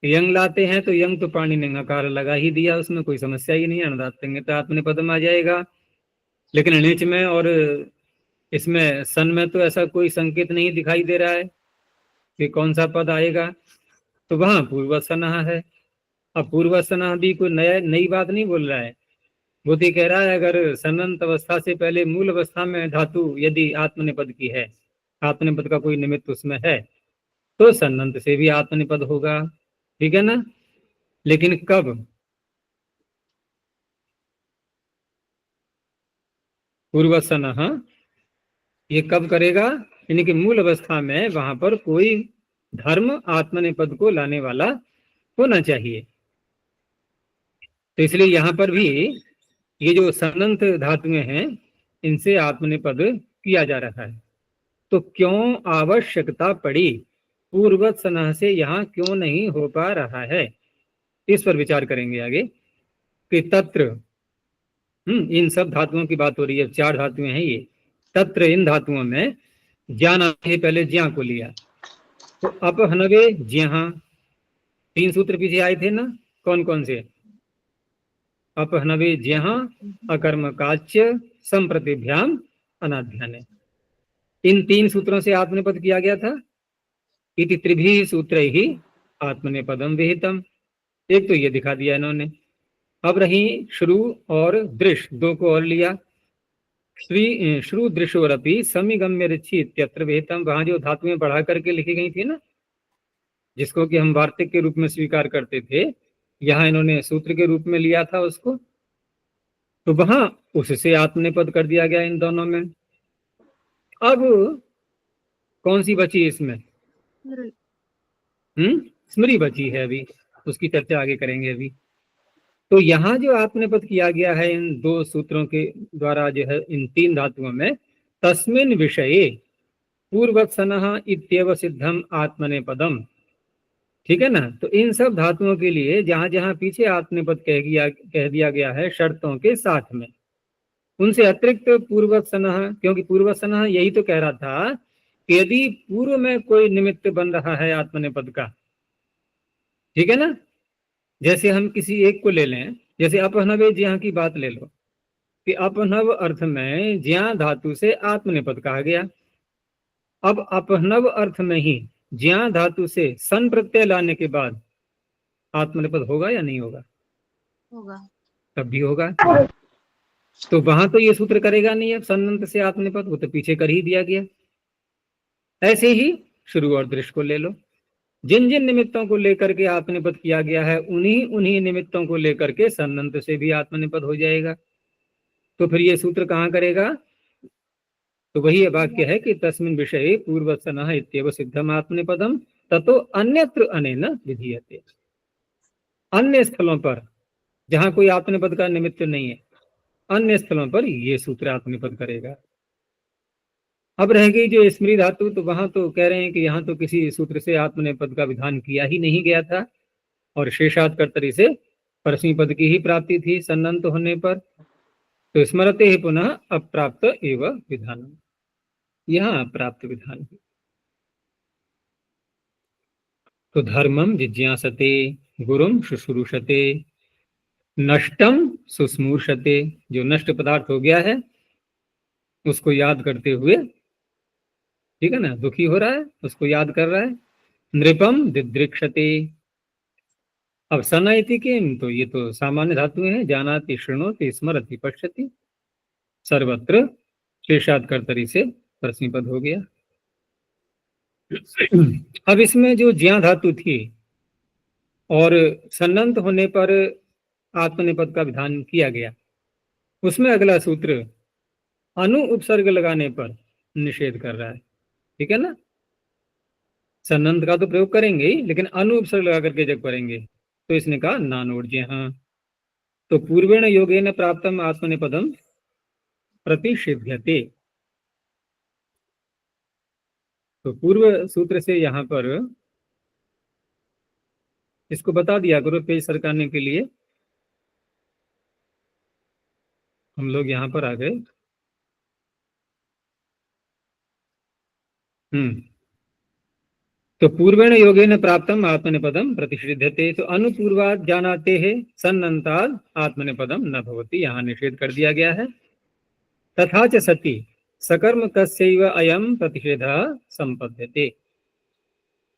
यंग लाते हैं तो यंग तो पाणि ने नकार लगा ही दिया, उसमें कोई समस्या ही नहीं, अनुदात्तंगे तो आत्मनेपदम आ जाएगा। लेकिन णिच में और इसमें सन में तो ऐसा कोई संकेत नहीं दिखाई दे रहा है कि कौन सा पद आएगा, तो वहां पूर्ववत् सनः है। अब पूर्ववत् सनः भी कोई नई बात नहीं बोल रहा है, वो तो कह रहा है अगर सन्नंत अवस्था से पहले मूल अवस्था में धातु यदि आत्मनेपद की है, आत्मनेपद का कोई निमित्त उसमें है, तो सन्नंत से भी आत्मनेपद होगा, ठीक है ना। लेकिन कब? पूर्ववत् सनः ये कब करेगा? यानी कि मूल अवस्था में वहां पर कोई धर्म आत्मनेपद को लाने वाला होना चाहिए। तो इसलिए यहाँ पर भी ये जो सन्नंत धातुएं हैं इनसे आत्मनेपद किया जा रहा है। तो क्यों आवश्यकता पड़ी, पूर्ववत् सनः से यहाँ क्यों नहीं हो पा रहा है, इस पर विचार करेंगे आगे। कि तत्र, इन सब धातुओं की बात हो रही है, 4 धातुएं हैं ये। तत्र इन धातुओं में ज्ञान आने पहले ज्ञा को लिया, तो अपहनवे ज्ञा, 3 सूत्र पीछे आए थे ना, कौन कौन से? अपहनवे ज्ञा, अकर्मकाच्य, संप्रतिभ्याम, अनाध्याने। इन 3 सूत्रों से आत्मनेपद किया गया था। इति त्रिभिः सूत्रैः आत्मनेपदम विहितम, एक तो ये दिखा दिया इन्होंने। अब रही श्रु और दृश, 2 को और लिया। श्रुदृशोरपि समिगम्य रुचि इत्यत्र वेतम, वहां जो धातुएं बढ़ा करके लिखी गई थी ना, जिसको कि हम वार्तिक के रूप में स्वीकार करते थे, यहाँ इन्होंने सूत्र के रूप में लिया था उसको, तो वहां उससे आत्मनेपद कर दिया गया इन दोनों में। अब कौन सी बची इसमें? स्मृति बची है, अभी उसकी चर्चा आगे करेंगे अभी। तो यहाँ जो आत्मनेपद किया गया है इन दो सूत्रों के द्वारा, जो है इन तीन धातुओं में, तस्मिन विषये पूर्वत्सनः इत्येव सिद्धम आत्मनेपदम, ठीक है ना। तो इन सब धातुओं के लिए जहां जहां पीछे आत्मनेपद कह दिया गया है शर्तों के साथ में, उनसे अतिरिक्त पूर्वत्सनः, क्योंकि पूर्वत्सनः यही तो कह रहा था कि यदि पूर्व में कोई निमित्त बन रहा है आत्मनेपद का, ठीक है ना, जैसे हम किसी एक को ले लें, जैसे अपहनवे ज्या की बात ले लो, कि अपहनव अर्थ में ज्या धातु से आत्मनेपद कहा गया। अब अपहनव अर्थ में ही ज्या धातु से सन प्रत्यय लाने के बाद आत्मनेपद होगा या नहीं होगा? होगा। तब भी होगा। तो वहां तो ये सूत्र करेगा नहीं, अब सन्नंत से आत्मनेपद, वो तो पीछे कर ही दिया गया। ऐसे ही शुरू और दृश्य को ले लो, जिन जिन निमित्तों को लेकर के आत्मनेपद किया गया है, उन्हीं उन्हीं निमित्तों को लेकर के सन्नंत से भी आत्मनेपद हो जाएगा। तो फिर ये सूत्र कहाँ करेगा? तो वही वाक्य है कि तस्मिन् विषये पूर्वत्सनः इत्येव सिद्धम आत्मनेपदम ततो अन्यत्र अनेन विधीयते। अन्य स्थलों पर जहां कोई आत्मनेपद का निमित्त नहीं है, अन्य स्थलों पर ये सूत्र आत्मनेपद करेगा। अब रह गई जो स्मृति धातु, तो वहां तो कह रहे हैं कि यहाँ तो किसी सूत्र से आत्मनेपद का विधान किया ही नहीं गया था, और शेषात् कर्तरी से परस्मी पद की ही प्राप्ति थी सन्नंत होने पर। तो स्मरते ही पुनः अप्राप्त एव विधानम, यहाँ अप्राप्त विधान है। तो धर्मम जिज्ञासते गुरुम शुश्रूषते नष्टम सुस्मूर्षते, जो नष्ट पदार्थ हो गया है उसको याद करते हुए, ठीक है ना, दुखी हो रहा है उसको याद कर रहा है। नृपम दिदृक्षते, अब सना इति किम, तो ये तो सामान्य धातु है, जानाति शृणोति स्मरति पश्यति, सर्वत्र शेषात् कर्तरी से परस्मी पद हो गया। अब इसमें जो ज्या धातु थी और सन्नंत होने पर आत्मनेपद का विधान किया गया, उसमें अगला सूत्र अनु उपसर्ग लगाने पर निषेध कर रहा है, ठीक है ना। सन्नंत का तो प्रयोग करेंगे ही, लेकिन अनु उपसर्ग लगा करके जब करेंगे तो इसने कहा नानोर्ज्य। हाँ, तो पूर्वेण योगेन प्राप्तम आत्मनेपदम प्रतिषिध्यते। तो पूर्व सूत्र से यहाँ पर इसको बता दिया करो पेज सरकाने के लिए। हम लोग यहाँ पर आ गए। तो पूर्वेण योगेन प्राप्तम आत्मनेपदम प्रतिषिध्यते, तो अनुपूर्वाद जानाते है सन्नंताद आत्मनेपदम न भवति, यहाँ निषेध कर दिया गया है। तथा च सति सकर्म कस्यैव अयम प्रतिषेधः संपद्यते।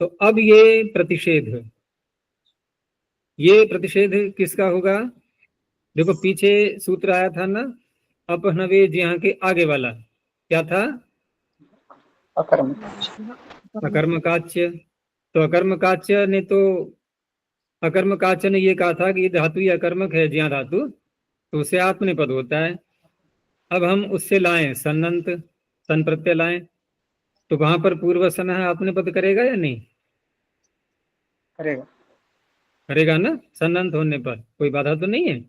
तो अब ये प्रतिषेध किसका होगा? देखो पीछे सूत्र आया था ना, अपहनवे ज्या के आगे वाला क्या था? अकर्मकाच्य। तो अकर्मकाच्य ने तो, अकर्मकाच्य ने ये कहा था कि धातु ये अकर्मक है ज्या धातु, तो उसे आत्मनेपद होता है। अब हम उससे लाएं सन्नंत, सन प्रत्यय लाएं, तो वहां पर पूर्वसन है, आत्मनेपद करेगा या नहीं? करेगा, करेगा ना, सन्नंत होने पर कोई बाधा तो नहीं है।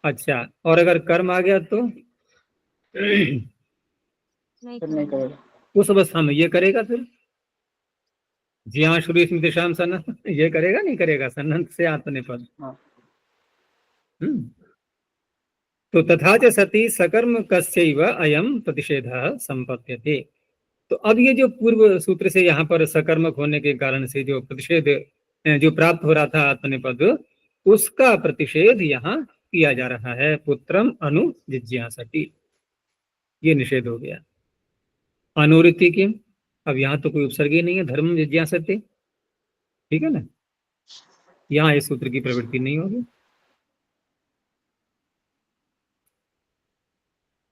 अच्छा, और अगर कर्म आ गया तो नहीं फिर नहीं करेगा। करेगा। उस अवस्था में ये करेगा फिर जी हाँ, शुरू स्मृति शाम सन ये करेगा नहीं करेगा, सन्नंत से आत्मनेपद। हाँ। तो तथा च सति सकर्म कस्यैव अयम प्रतिषेधः संपद्यते। तो अब ये जो पूर्व सूत्र से यहाँ पर सकर्मक होने के कारण से जो प्रतिषेध जो प्राप्त हो रहा था आत्मनेपद, उसका प्रतिषेध यहाँ किया जा रहा है। पुत्रम अनु जिज्ञासति, ये निषेध हो गया। अनुवृत्ति की, अब यहाँ तो कोई उपसर्ग ही नहीं है, धर्म जिज्ञासति, ठीक है ना, यहाँ इस सूत्र की प्रवृत्ति नहीं होगी।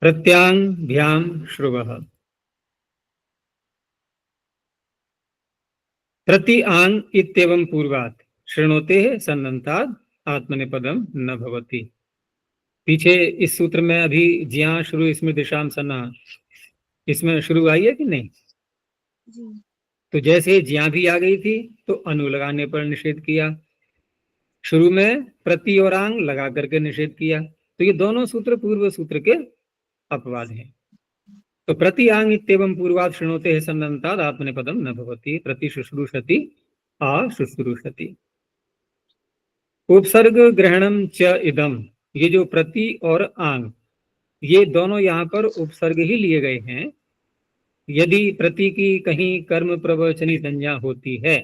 प्रत्यांभ्याम श्रुवः। प्रति आंग इत्येवं पूर्वात् शृणोते सन्नन्ताद् आत्मनेपदम न भवति। पीछे इस सूत्र में अभी ज्या शुरू स्मृतिशाम सन्ना, इसमें शुरू आई है कि नहीं? जी। तो जैसे ज्या भी आ गई थी तो अनु लगाने पर निषेध किया, शुरू में प्रति और आंग लगा करके निषेध किया। तो ये दोनों सूत्र पूर्व सूत्र के अपवाद हैं। तो प्रति आंग इत्येवं पूर्वात् शृणोते है सन्नन्ताद् आत्मनेपदम न भवति। प्रति शुश्रूषति अशुश्रूषति। उपसर्ग ग्रहणम च इदम, ये जो प्रति और आंग ये दोनों यहाँ पर उपसर्ग ही लिए गए हैं। यदि प्रति की कहीं कर्म प्रवचनी संज्ञा होती है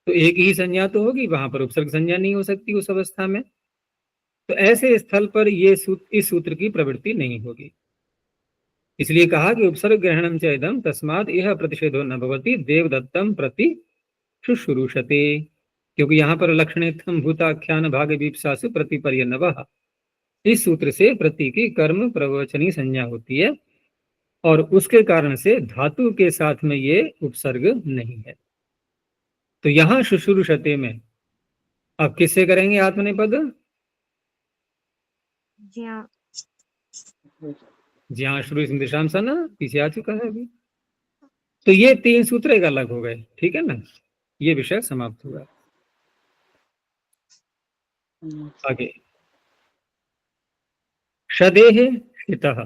तो एक ही संज्ञा तो होगी, वहां पर उपसर्ग संज्ञा नहीं हो सकती उस अवस्था में। तो ऐसे स्थल पर ये इस सूत्र की प्रवृत्ति नहीं होगी। इसलिए कहा कि उपसर्ग ग्रहणम च इदम तस्मात् यह प्रतिषेधो न भवति देवदत्तम प्रति शुश्रूषते। क्योंकि यहाँ पर लक्षणेत्थम भूताख्यान भाग वीप्सासु प्रतिपर्यनवः, इस सूत्र से प्रति की कर्म प्रवचनी संज्ञा होती है और उसके कारण से धातु के साथ में ये उपसर्ग नहीं है। तो यहां शुश्रूषते में अब किससे करेंगे आत्मनेपद? ज्या। ज्या शुरू दिशाम सा ना पीछे आ चुका है अभी। तो ये तीन सूत्र एक अलग हो गए, ठीक है ना, ये विषय समाप्त हुआ। आगे शदेह शितः।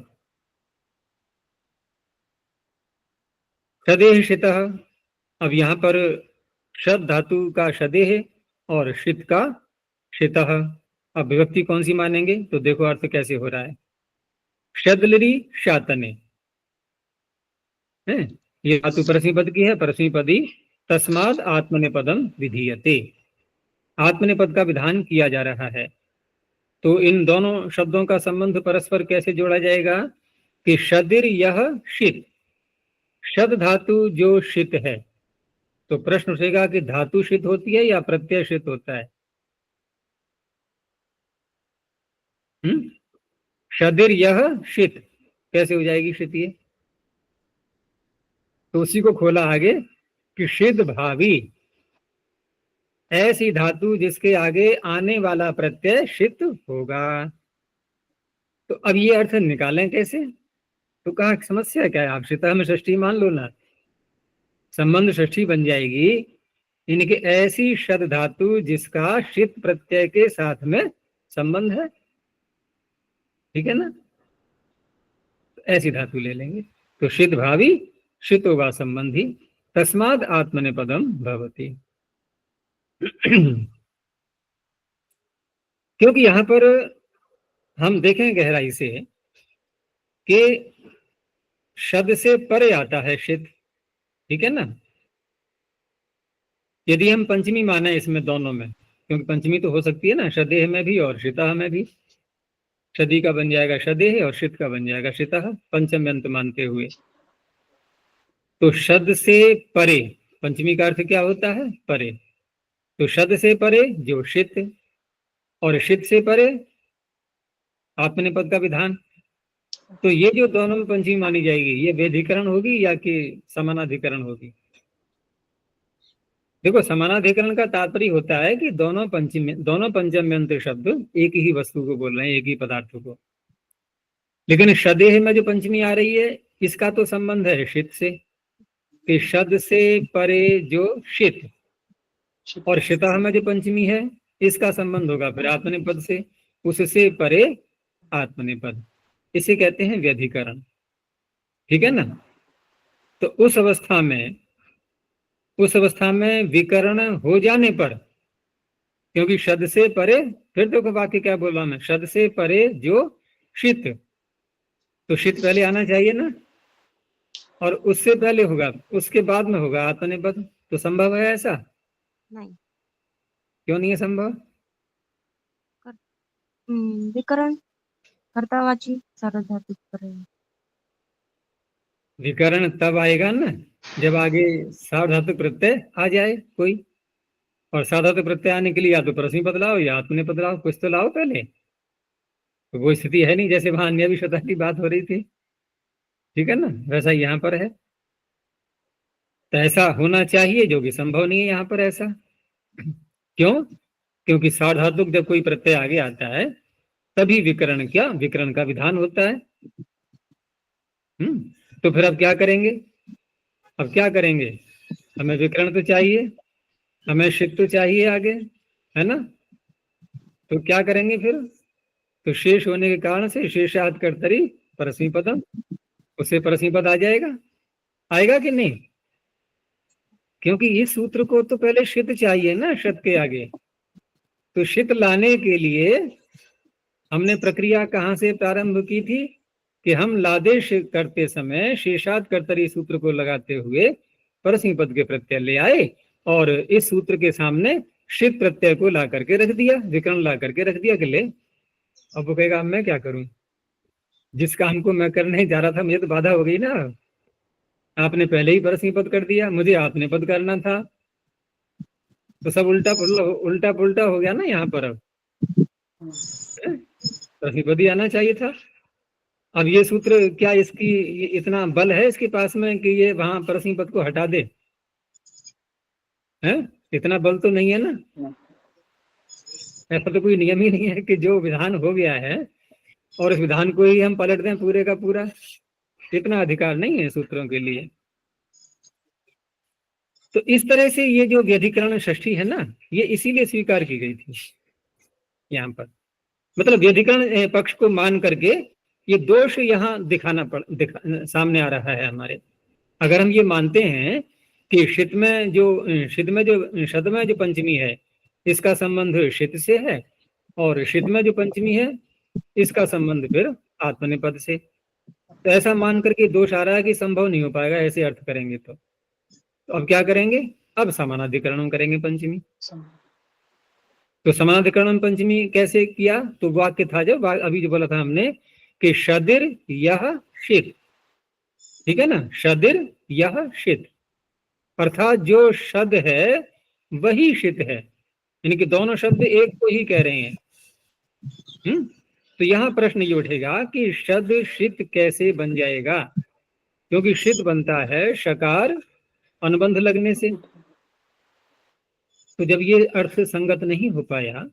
शदेह शितः, अब यहाँ पर शद धातु का शदेह और शित का शितः। अब विभक्ति कौन सी मानेंगे? तो देखो अर्थ कैसे हो रहा है। शदलरी शातने है, ये धातु परस्मी पद की है, परस्मी पदी तस्माद आत्मनेपदम विधीयते, आत्मनेपद का विधान किया जा रहा है। तो इन दोनों शब्दों का संबंध परस्पर कैसे जोड़ा जाएगा कि शदिर यह शित, शद धातु जो शित है, तो प्रश्न उठेगा कि धातु शित होती है या प्रत्यय शित होता है? शदिर यह शित कैसे हो जाएगी शित? ये तो उसी को खोला आगे कि शिद भावी, ऐसी धातु जिसके आगे आने वाला प्रत्यय शित होगा। तो अब ये अर्थ निकालें कैसे? तो कहा समस्या क्या है, आप शिता में षष्ठी मान लो ना, संबंध षष्ठी बन जाएगी। इनके ऐसी शद धातु जिसका शित प्रत्यय के साथ में संबंध है, ठीक है ना, तो ऐसी धातु ले लेंगे। तो शित भावी शित होगा संबंधी, तस्माद आत्मनेपदम भवति। क्योंकि यहां पर हम देखें गहराई से कि शब्द से परे आता है शित, ठीक है ना। यदि हम पंचमी माने इसमें दोनों में, क्योंकि पंचमी तो हो सकती है ना शदेह में भी और शिता में भी, शदी का बन जाएगा शदेह और शित का बन जाएगा शिता, पंचम अंत मानते हुए। तो शब्द से परे, पंचमी का अर्थ क्या होता है? परे। तो शब्द से परे जो शित और शित से परे आत्मनेपद का विधान। तो ये जो दोनों में पंचमी मानी जाएगी, ये वेधिकरण होगी या कि समानाधिकरण होगी? देखो समानाधिकरण का तात्पर्य होता है कि दोनों पंचम अंत शब्द एक ही वस्तु को बोल रहे हैं, एक ही पदार्थ को। लेकिन शदेह में जो पंचमी आ रही है इसका तो संबंध है शित से, कि शद से परे जो शित और शिता में जो पंचमी है इसका संबंध होगा फिर आत्मनेपद से, उससे परे आत्मनेपद, इसे कहते हैं व्यधिकरण, ठीक है ना। तो उस अवस्था में विकरण हो जाने पर, क्योंकि शद से परे, फिर देखो वाक्य क्या बोला मैं, शद से परे जो शित, तो शित पहले आना चाहिए ना, और उससे पहले होगा, उसके बाद में होगा आत्मनेपद। तो संभव है ऐसा? नहीं। क्यों नहीं है संभव? विकरण कर्तावाची सार्वधातुक करें। विकरण तब आएगा ना जब आगे सार्वधातुक प्रत्यय आ जाए कोई, और सार्वधातुक प्रत्यय आने के लिए या तो परस्मी पद लाओ या आत्मनेपद लाओ, कुछ तो लाओ पहले। तो वो स्थिति है नहीं, जैसे वहां अन्य विषयता की बात हो रही थी, ठीक है ना, वैसा यहाँ पर है। तो ऐसा होना चाहिए जो कि संभव नहीं है यहाँ पर ऐसा। क्यों? क्योंकि सार्वधातुक जब कोई प्रत्यय आगे आता है तभी विकरण, क्या विकरण का विधान होता है। तो फिर अब क्या करेंगे? अब क्या करेंगे? हमें विकरण तो चाहिए, हमें शिक तो चाहिए आगे, है ना। तो क्या करेंगे फिर? तो शेष होने के कारण से शेषाद कर्तरी परस्मी पदम, उससे परस्मी पद आ जाएगा, आएगा कि नहीं? क्योंकि इस सूत्र को तो पहले शित चाहिए ना, शत के आगे। तो शित लाने के लिए हमने प्रक्रिया कहाँ से प्रारंभ की थी कि हम लादेश करते समय शेषाद कर्तरी सूत्र को लगाते हुए परस्मी पद के प्रत्यय ले आए और इस सूत्र के सामने शित प्रत्यय को ला करके रख दिया, विकरण ला करके रख दिया कि ले। अब वो कहेगा मैं क्या करूं, जिस काम को मैं करने जा रहा था मुझे तो बाधा हो गई ना, आपने पहले ही परस्मी पद कर दिया, मुझे आपने पद करना था। तो सब उल्टा पुल्टा हो गया ना यहाँ पर। अब परस्मी पद ही आना चाहिए था। अब ये सूत्र क्या इसकी इतना बल है इसके पास में कि ये वहां परस्मी पद को हटा दे? है, इतना बल तो नहीं है ना। ऐसा तो कोई नियम ही नहीं है कि जो विधान हो गया है और इस विधान को ही हम पलट दें पूरे का पूरा, इतना अधिकार नहीं है सूत्रों के लिए। तो इस तरह से ये जो व्यधिकरण षष्ठी है ना, ये इसीलिए स्वीकार की गई थी यहाँ पर। मतलब व्यधिकरण पक्ष को मान करके ये दोष यहाँ सामने आ रहा है हमारे। अगर हम ये मानते हैं कि शित में जो पंचमी है इसका संबंध शित से है और शित में जो पंचमी है इसका संबंध फिर आत्मनेपद से, तो ऐसा मान करके दोष आ रहा है कि संभव नहीं हो पाएगा ऐसे अर्थ करेंगे। तो अब क्या करेंगे? अब समानाधिकरण करेंगे पंचमी। तो समानाधिकरण पंचमी कैसे किया? तो वाक्य था जब अभी जो बोला था हमने कि शदिर यह शित, ठीक है ना, शदिर यह शित, अर्थात जो शब्द है वही शित है, यानी कि दोनों शब्द एक को ही कह रहे हैं। तो यहाँ प्रश्न ये उठेगा कि शब्द शित कैसे बन जाएगा, क्योंकि शित बनता है शकार अनुबंध लगने से। तो जब ये अर्थ संगत नहीं हो पाया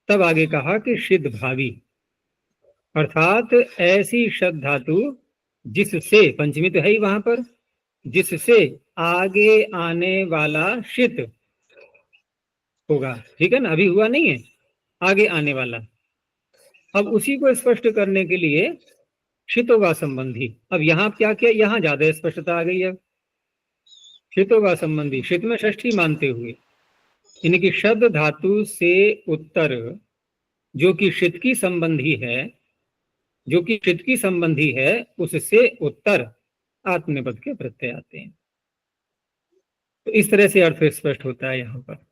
तब आगे कहा कि शिद भावी, अर्थात ऐसी शब्द धातु जिससे, पंचमी तो है ही वहां पर, जिससे आगे आने वाला शित होगा, ठीक है ना, अभी हुआ नहीं है, आगे आने वाला। अब उसी को स्पष्ट करने के लिए शितोगा संबंधी। अब यहाँ क्या किया, यहाँ ज्यादा स्पष्टता आ गई है। शितोगा संबंधी, शित में षष्ठी मानते हुए, यानी कि शब्द धातु से उत्तर जो कि शित की संबंधी है, जो कि शित की संबंधी है, उससे उत्तर आत्मनेपद के प्रत्यय आते हैं। तो इस तरह से अर्थ स्पष्ट होता है यहाँ पर।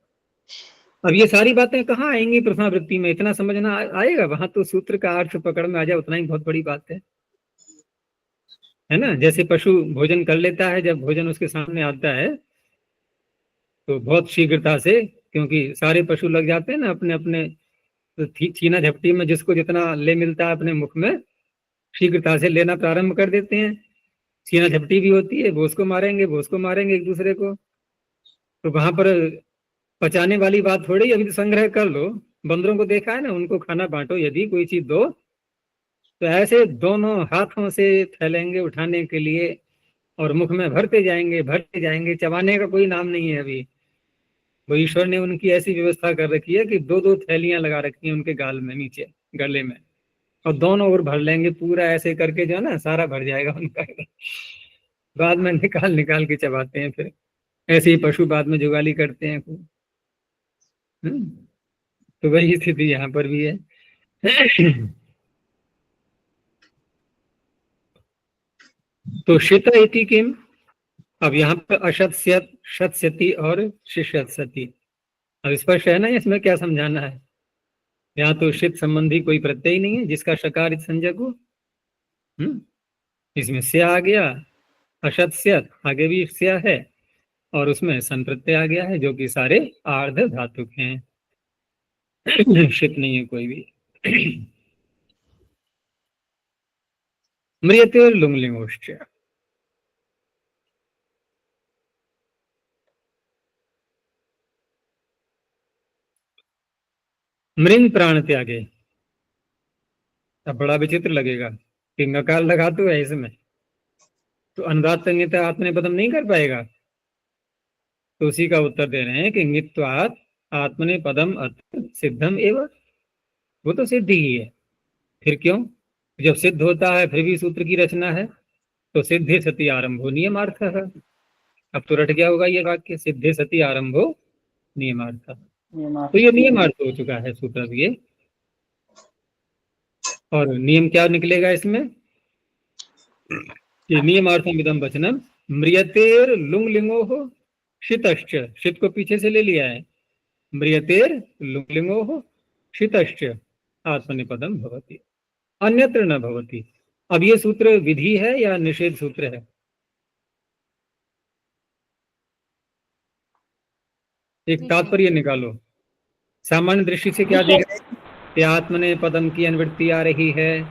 अब ये सारी बातें कहाँ आएंगी प्रथमावृत्ति में, इतना समझना आएगा? वहां तो सूत्र का अर्थ पकड़ में आ जाए उतना ही बहुत बड़ी बात है ना। जैसे पशु भोजन कर लेता है, जब भोजन उसके सामने आता है तो बहुत शीघ्रता से, क्योंकि सारे पशु लग जाते हैं ना अपने अपने छीना झपटी में, जिसको जितना ले मिलता है अपने मुख में शीघ्रता से लेना प्रारंभ कर देते हैं। छीना झपटी भी होती है, वो उसको मारेंगे एक दूसरे को। तो वहां पर पचाने वाली बात थोड़ी, अभी तो संग्रह कर लो। बंदरों को देखा है ना, उनको खाना बांटो, यदि कोई चीज दो तो ऐसे दोनों हाथों से फैलेंगे उठाने के लिए और मुख में भरते जाएंगे, चबाने का कोई नाम नहीं है। अभी वो ईश्वर ने उनकी ऐसी व्यवस्था कर रखी है कि दो दो थैलियां लगा रखी हैं उनके गाल में, नीचे गले में, और दोनों ओर भर लेंगे पूरा, ऐसे करके जो है ना सारा भर जाएगा उनका। बाद में निकाल के चबाते हैं। फिर ऐसे ही पशु बाद में जुगाली करते हैं खूब। तो वही स्थिति यहाँ पर भी है। तो शित इति किम, अब यहाँ पर अशत शतस्यति और शिष्यति, अब स्पष्ट है ना इसमें क्या समझाना है। यहाँ तो शित संबंधी कोई प्रत्यय ही नहीं है जिसका शकार संज्ञक हो। इसमें से आ गया, अशत स्यत आगे भी स्या है, और उसमें सन प्रत्यय आ गया है जो कि सारे आर्ध धातुक हैं। शित नहीं है कोई भी। म्रियते लुंगलिंगोश्च। मृन प्राण त्यागे। अब बड़ा विचित्र लगेगा कि नकार लगा तो है इसमें, तो अनुदात संहिता आत्मनेपदम नहीं कर पाएगा। तो उसी का उत्तर दे रहे हैं कि ङित्वात् आत्मनेपदम अत्र सिद्धम एवं, वो तो सिद्ध ही है। फिर क्यों? जब सिद्ध होता है फिर भी सूत्र की रचना है, तो सिद्धे सति आरंभो नियमार्थ है। अब तो रट गया होगा ये वाक्य, सिद्धे सति आरंभो नियमार्थ। तो ये नियमार्थ हो चुका है सूत्र अब ये। और नियम क्या निकलेगा इसमें? कि नियमार्थम इदम वचनम म्रियतेर लुंगलिंगो हो शितश्च। शित को पीछे से ले लिया है। म्रियतेर लुंगलिंगो हो शितश्च आत्मनेपदम भवति, अन्यत्र न भवति। अब ये सूत्र विधि है या निषेध सूत्र है? एक तात्पर्य निकालो। सामान्य दृष्टि से क्या देख रहे हैं कि आत्मनेपदम की अनुवृत्ति आ रही है,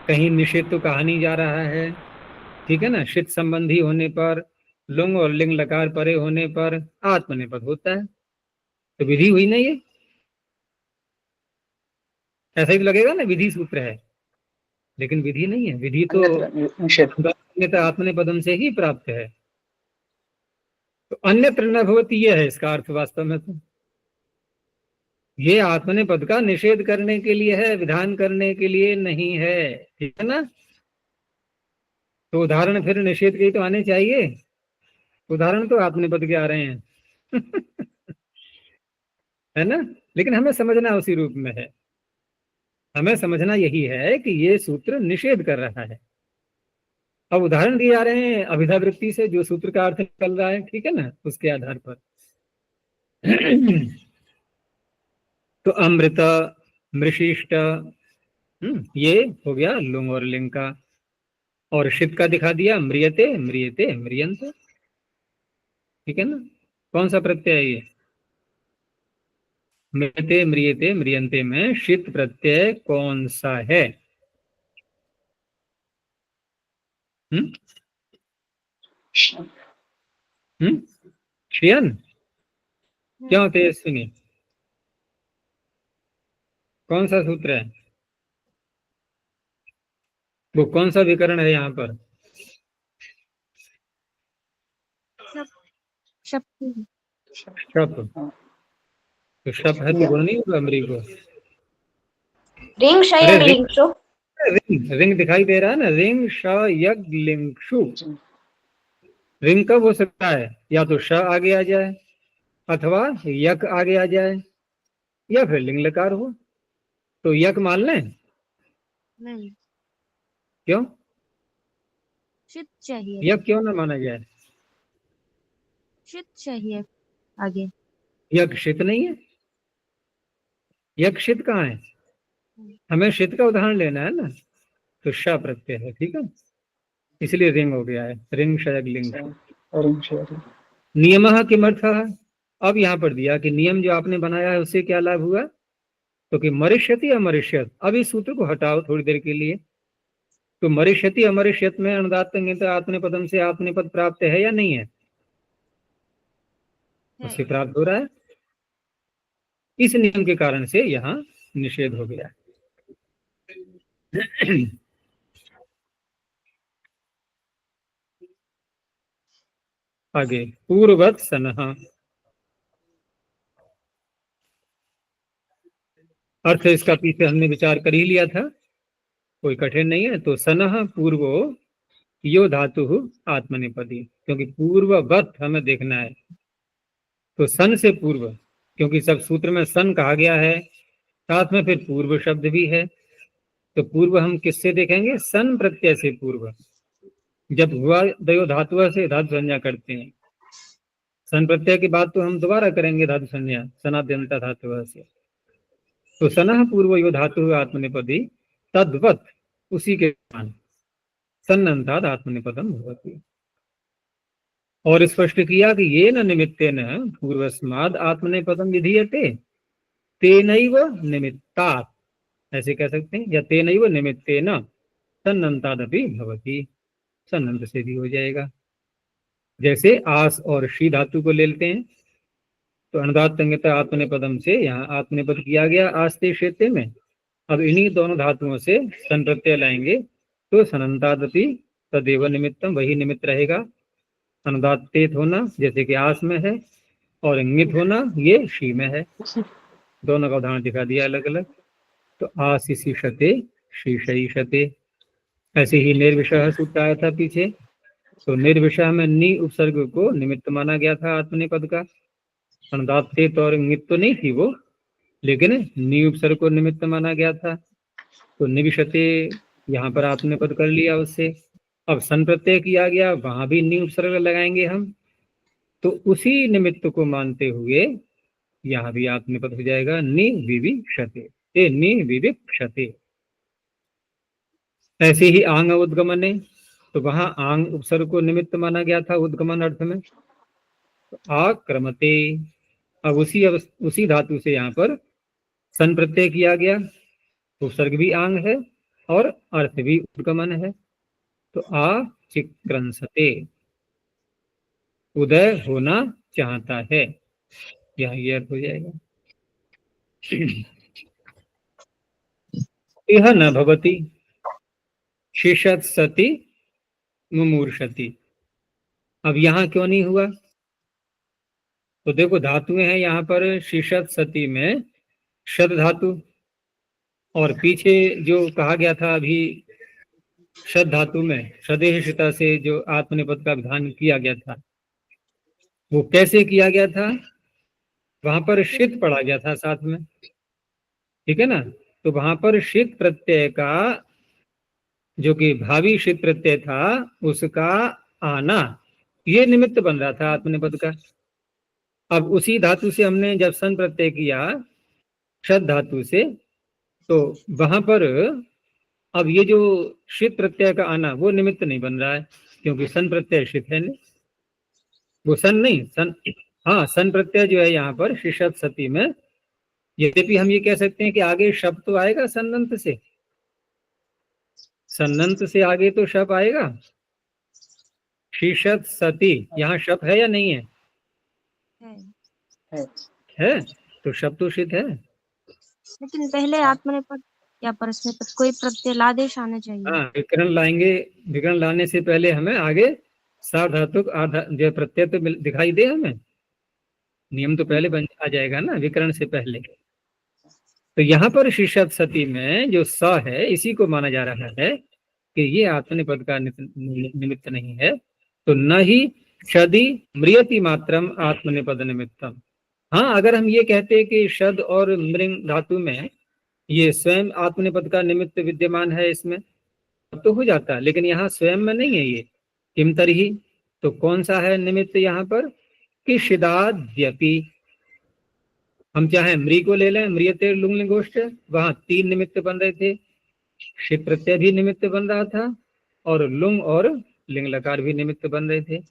कहीं निषेध तो कहा नहीं जा रहा है, ठीक है ना। शित संबंधी होने पर, लुंग और लिंग लकार परे होने पर आत्मनेपद होता है, तो विधि हुई ना ये। ऐसा ही तो लगेगा ना विधि सूत्र है, लेकिन विधि नहीं है। विधि तो निषेध आत्मनेपदम से ही प्राप्त है। तो अन्यत्र न भवति ये है इसका अर्थ वास्तव में। तो ये आत्मनेपद का निषेध करने के लिए है, विधान करने के लिए नहीं है, ठीक है ना। तो उदाहरण फिर निषेध के ही तो आने चाहिए, उदाहरण तो आत्मनेपद के आ रहे हैं है ना। लेकिन हमें समझना उसी रूप में है, हमें समझना यही है कि ये सूत्र निषेध कर रहा है। अब उदाहरण दिए जा रहे हैं अभिधा वृत्ति से, जो सूत्र का अर्थ निकल रहा है, ठीक है ना, उसके आधार पर तो अमृत, मृशिष्ट, ये हो गया लुंग और लिंग का। और शित का दिखा दिया म्रियते, म्रियते, म्रियंत, ठीक है ना। कौन सा प्रत्यय है ये? म्रियते, म्रियते, म्रियंते में शित प्रत्यय कौन सा है? श्रियन, क्या होते हैं? सुनिए, कौन सा सूत्र है वो? कौन सा विकरण है यहाँ पर? शप। तो शप है तो गुण नहीं होगा अमरी को। रिंग शयग लिंगशु। रिंग, रिंग दिखाई दे रहा है ना, रिंग शयग लिंगशु। रिंग कब हो सकता है? या तो श आगे आ जाए, अथवा यक आगे आ जाए, या फिर लिंग लकार हो। तो यक मान लें? नहीं, क्यों? शित चाहिए, यक क्यों ना माना जाए? शित चाहिए आगे। यक शित नहीं है, यक शित कहाँ है? हमें शित का उदाहरण लेना है ना, तो श प्रत्यय है, ठीक है, इसलिए रिंग हो गया है, रिंग शयग लिंग। नियमः किमर्थः? अब यहाँ पर दिया कि नियम जो आपने बनाया है उससे क्या लाभ हुआ, तो कि मरिष्यति अमरिष्यत। अब इस सूत्र को हटाओ थोड़ी देर के लिए। तो मरिष्यति अमरिष्यत में अनुदात्त आत्मनेपदम से आत्मनेपद प्राप्त है या नहीं है? उससे प्राप्त हो रहा है। इस नियम के कारण से यहाँ निषेध हो गया। आगे पूर्ववत सनः, अर्थ इसका पीछे हमने विचार कर ही लिया था, कोई कठिन नहीं है। तो सनः पूर्वो यो धातु आत्मनेपदी, क्योंकि पूर्ववत हमें देखना है, तो सन से पूर्व, क्योंकि सब सूत्र में सन कहा गया है, साथ में फिर पूर्व शब्द भी है। तो पूर्व हम किससे देखेंगे? सन प्रत्यय से पूर्व। जब हुआ दयो धातु से धातु संज्ञा करते हैं, सन प्रत्यय की बात तो हम दोबारा करेंगे, धातु संज्ञा सनाद्यंता धातु से। तो सनः पूर्व यो धातु आत्मनेपदी तद्वत, उसी के समान सन्नंताद आत्मनेपदम भवति। और स्पष्ट किया कि ये न निमित्तेन पूर्वस्माद आत्मनेपदम विधीयते तेनैव निमित्तात्, ऐसे कह सकते हैं, या तेनैव निमित्तेन सन्नंतादपि भवति, सन्नंत से भी हो जाएगा। जैसे आस और शी धातु को ले लेते हैं तो अनुदात संज्ञता आत्मनेपदम से यहाँ आत्मनेपद किया गया आस्ते क्षेत्र में। अब इन्हीं दोनों धातुओं से सन प्रत्यय लाएंगे तो सनंतादपि तदेव निमित्तम, वही निमित्त रहेगा। अनुदात्तेत होना जैसे कि आस में है और इंगित होना ये शी में है। दोनों का उदाहरण दिखा दिया अलग अलग। तो आशीषी शते शीशई शते। ऐसे ही निर्विषह सूत्र आया था पीछे, तो निर्विषह में नी उपसर्ग को निमित्त माना गया था आत्मनेपद का। अनुदात्तेत और इंगित तो नहीं थी वो, लेकिन नी उपसर्ग को निमित्त माना गया था। तो निविशते यहाँ पर आत्मनेपद कर लिया उससे। अब सन प्रत्यय किया गया, वहां भी नी उपसर्ग लगाएंगे हम, तो उसी निमित्त को मानते हुए यहाँ भी आत्मनेपद हो जाएगा नि विविक्षते, नि विविक्षते। ऐसे ही आंग उद्गमने, तो वहां आंग उपसर्ग को निमित्त माना गया था उद्गमन अर्थ में। तो आक्रमते, अब उसी धातु से यहाँ पर सन प्रत्यय किया गया, उपसर्ग भी आंग है और अर्थ भी उद्गमन है। तो चिक्रंसते, उदय होना चाहता है, यहाँ ये अर्थ हो जाएगा। यह न भवति शिषत सति मुमूर्षति। अब यहाँ क्यों नहीं हुआ? तो देखो धातुएं हैं यहाँ पर शिषत सति में शद धातु, और पीछे जो कहा गया था अभी शद धातु में शदेशिता से जो आत्मनेपद का विधान किया गया था, वो कैसे किया गया था? वहां पर शित पढ़ा गया था साथ में, ठीक है ना। तो वहां पर शित प्रत्यय का जो कि भावी शित प्रत्यय था उसका आना ये निमित्त बन रहा था आत्मनेपद का। अब उसी धातु से हमने जब सन प्रत्यय किया शद धातु से, तो वहां पर अब ये जो शित प्रत्यय का आना वो निमित्त नहीं बन रहा है, क्योंकि सन प्रत्यय शित है नहीं, वो सन नहीं सन, हाँ सन प्रत्यय जो है यहाँ पर शिषत सती में। यद्यपि हम ये कह सकते हैं कि आगे शब्द तो आएगा सन्नंत से, सन्नंत से आगे तो शब्द आएगा। शिषत सती यहाँ शब्द है या नहीं है? है तो शब्द तो शित है, लेकिन पहले आत्मनेपद या परस्मैपद कोई प्रत्यय लादेश आना चाहिए। हाँ विकरण लाएंगे, विकरण लाने से पहले हमें आगे सार्वधातुक जो प्रत्यय तो दिखाई दे, हमें नियम तो पहले बन आ जाएगा ना विकरण से पहले। तो यहाँ पर शिषत सती में जो स है इसी को माना जा रहा है कि ये आत्मनेपद का निमित्त नहीं है। तो न ही शदि म्रियति मात्रम आत्मनेपद निमित्तम। हाँ अगर हम ये कहते हैं कि शद और मृंग धातु में ये स्वयं आत्मनेपद का निमित्त विद्यमान है इसमें, तो हो जाता, लेकिन यहाँ स्वयं में नहीं है ये। किम तरही, तो कौन सा है निमित्त यहाँ पर? कि शिदाद्यपि। हम चाहे मृ को ले लें, म्रियते लुंग लिंगोष्ठ, वहां 3 निमित्त बन रहे थे, शिव प्रत्यय भी निमित्त बन रहा था और लुंग और लिंग लकार भी निमित्त बन रहे थे।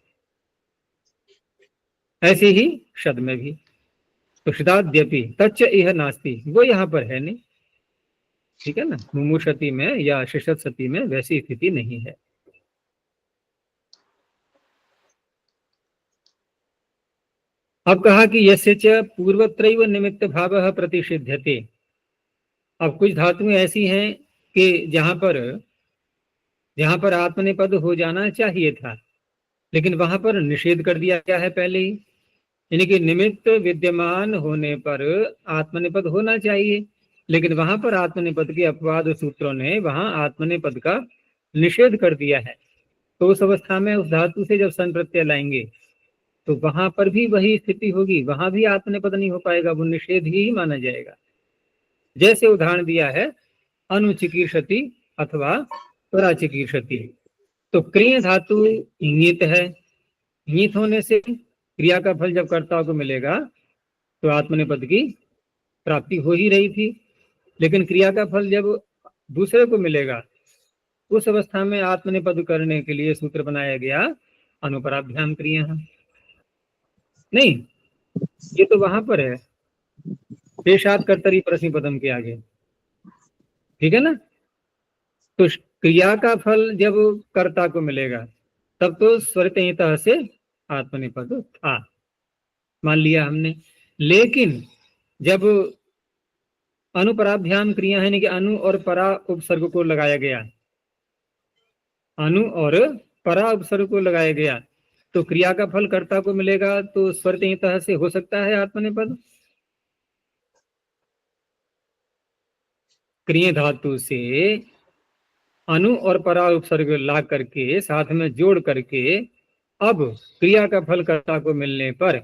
ऐसे ही शद में भी। तो शिदाद्यपि तच्च इह नास्ति, वो यहाँ पर है नहीं, ठीक है ना। मुमुषति में या शिषत सती में वैसी स्थिति नहीं है। अब कहा कि यस्य च पूर्वत्रैव निमित्त भावः प्रतिषिध्यते। अब कुछ धातुएं ऐसी हैं कि जहां पर आत्मनेपद हो जाना चाहिए था, लेकिन वहां पर निषेध कर दिया गया है पहले ही, यानी कि निमित्त विद्यमान होने पर आत्मनेपद होना चाहिए, लेकिन वहां पर आत्मनेपद के अपवाद सूत्रों ने वहां आत्मनेपद का निषेध कर दिया है। तो उस अवस्था में उस धातु से जब सन प्रत्यय लाएंगे तो वहां पर भी वही स्थिति होगी, वहां भी आत्मनेपद नहीं हो पाएगा, वो निषेध ही माना जाएगा। जैसे उदाहरण दिया है अनुचिकीर्षति अथवा पराचिकीर्षति। तो क्रिय धातु इंगित है, इंगित होने से क्रिया का फल जब कर्ता को मिलेगा तो आत्मनेपद की प्राप्ति हो ही रही थी, लेकिन क्रिया का फल जब दूसरे को मिलेगा उस अवस्था में आत्मनेपद करने के लिए सूत्र बनाया गया अनुपराभ्याम क्रिया। नहीं, ये तो वहां पर है पेशात कर्तरी परस्मैपदम के आगे, ठीक है ना। तो क्रिया का फल जब कर्ता को मिलेगा तब तो स्वरतः से आत्मनेपद था, मान लिया हमने। लेकिन जब अनुपराभ्याम क्रिया है, यानी कि अनु और परा उपसर्ग को लगाया गया, अनु और परा उपसर्ग को लगाया गया, तो क्रिया का फल कर्ता को मिलेगा, तो स्वरतः से हो सकता है आत्मनेपद। क्रिय धातु से अनु और परा उपसर्ग ला करके साथ में जोड़ करके अब क्रिया का फल कर्ता को मिलने पर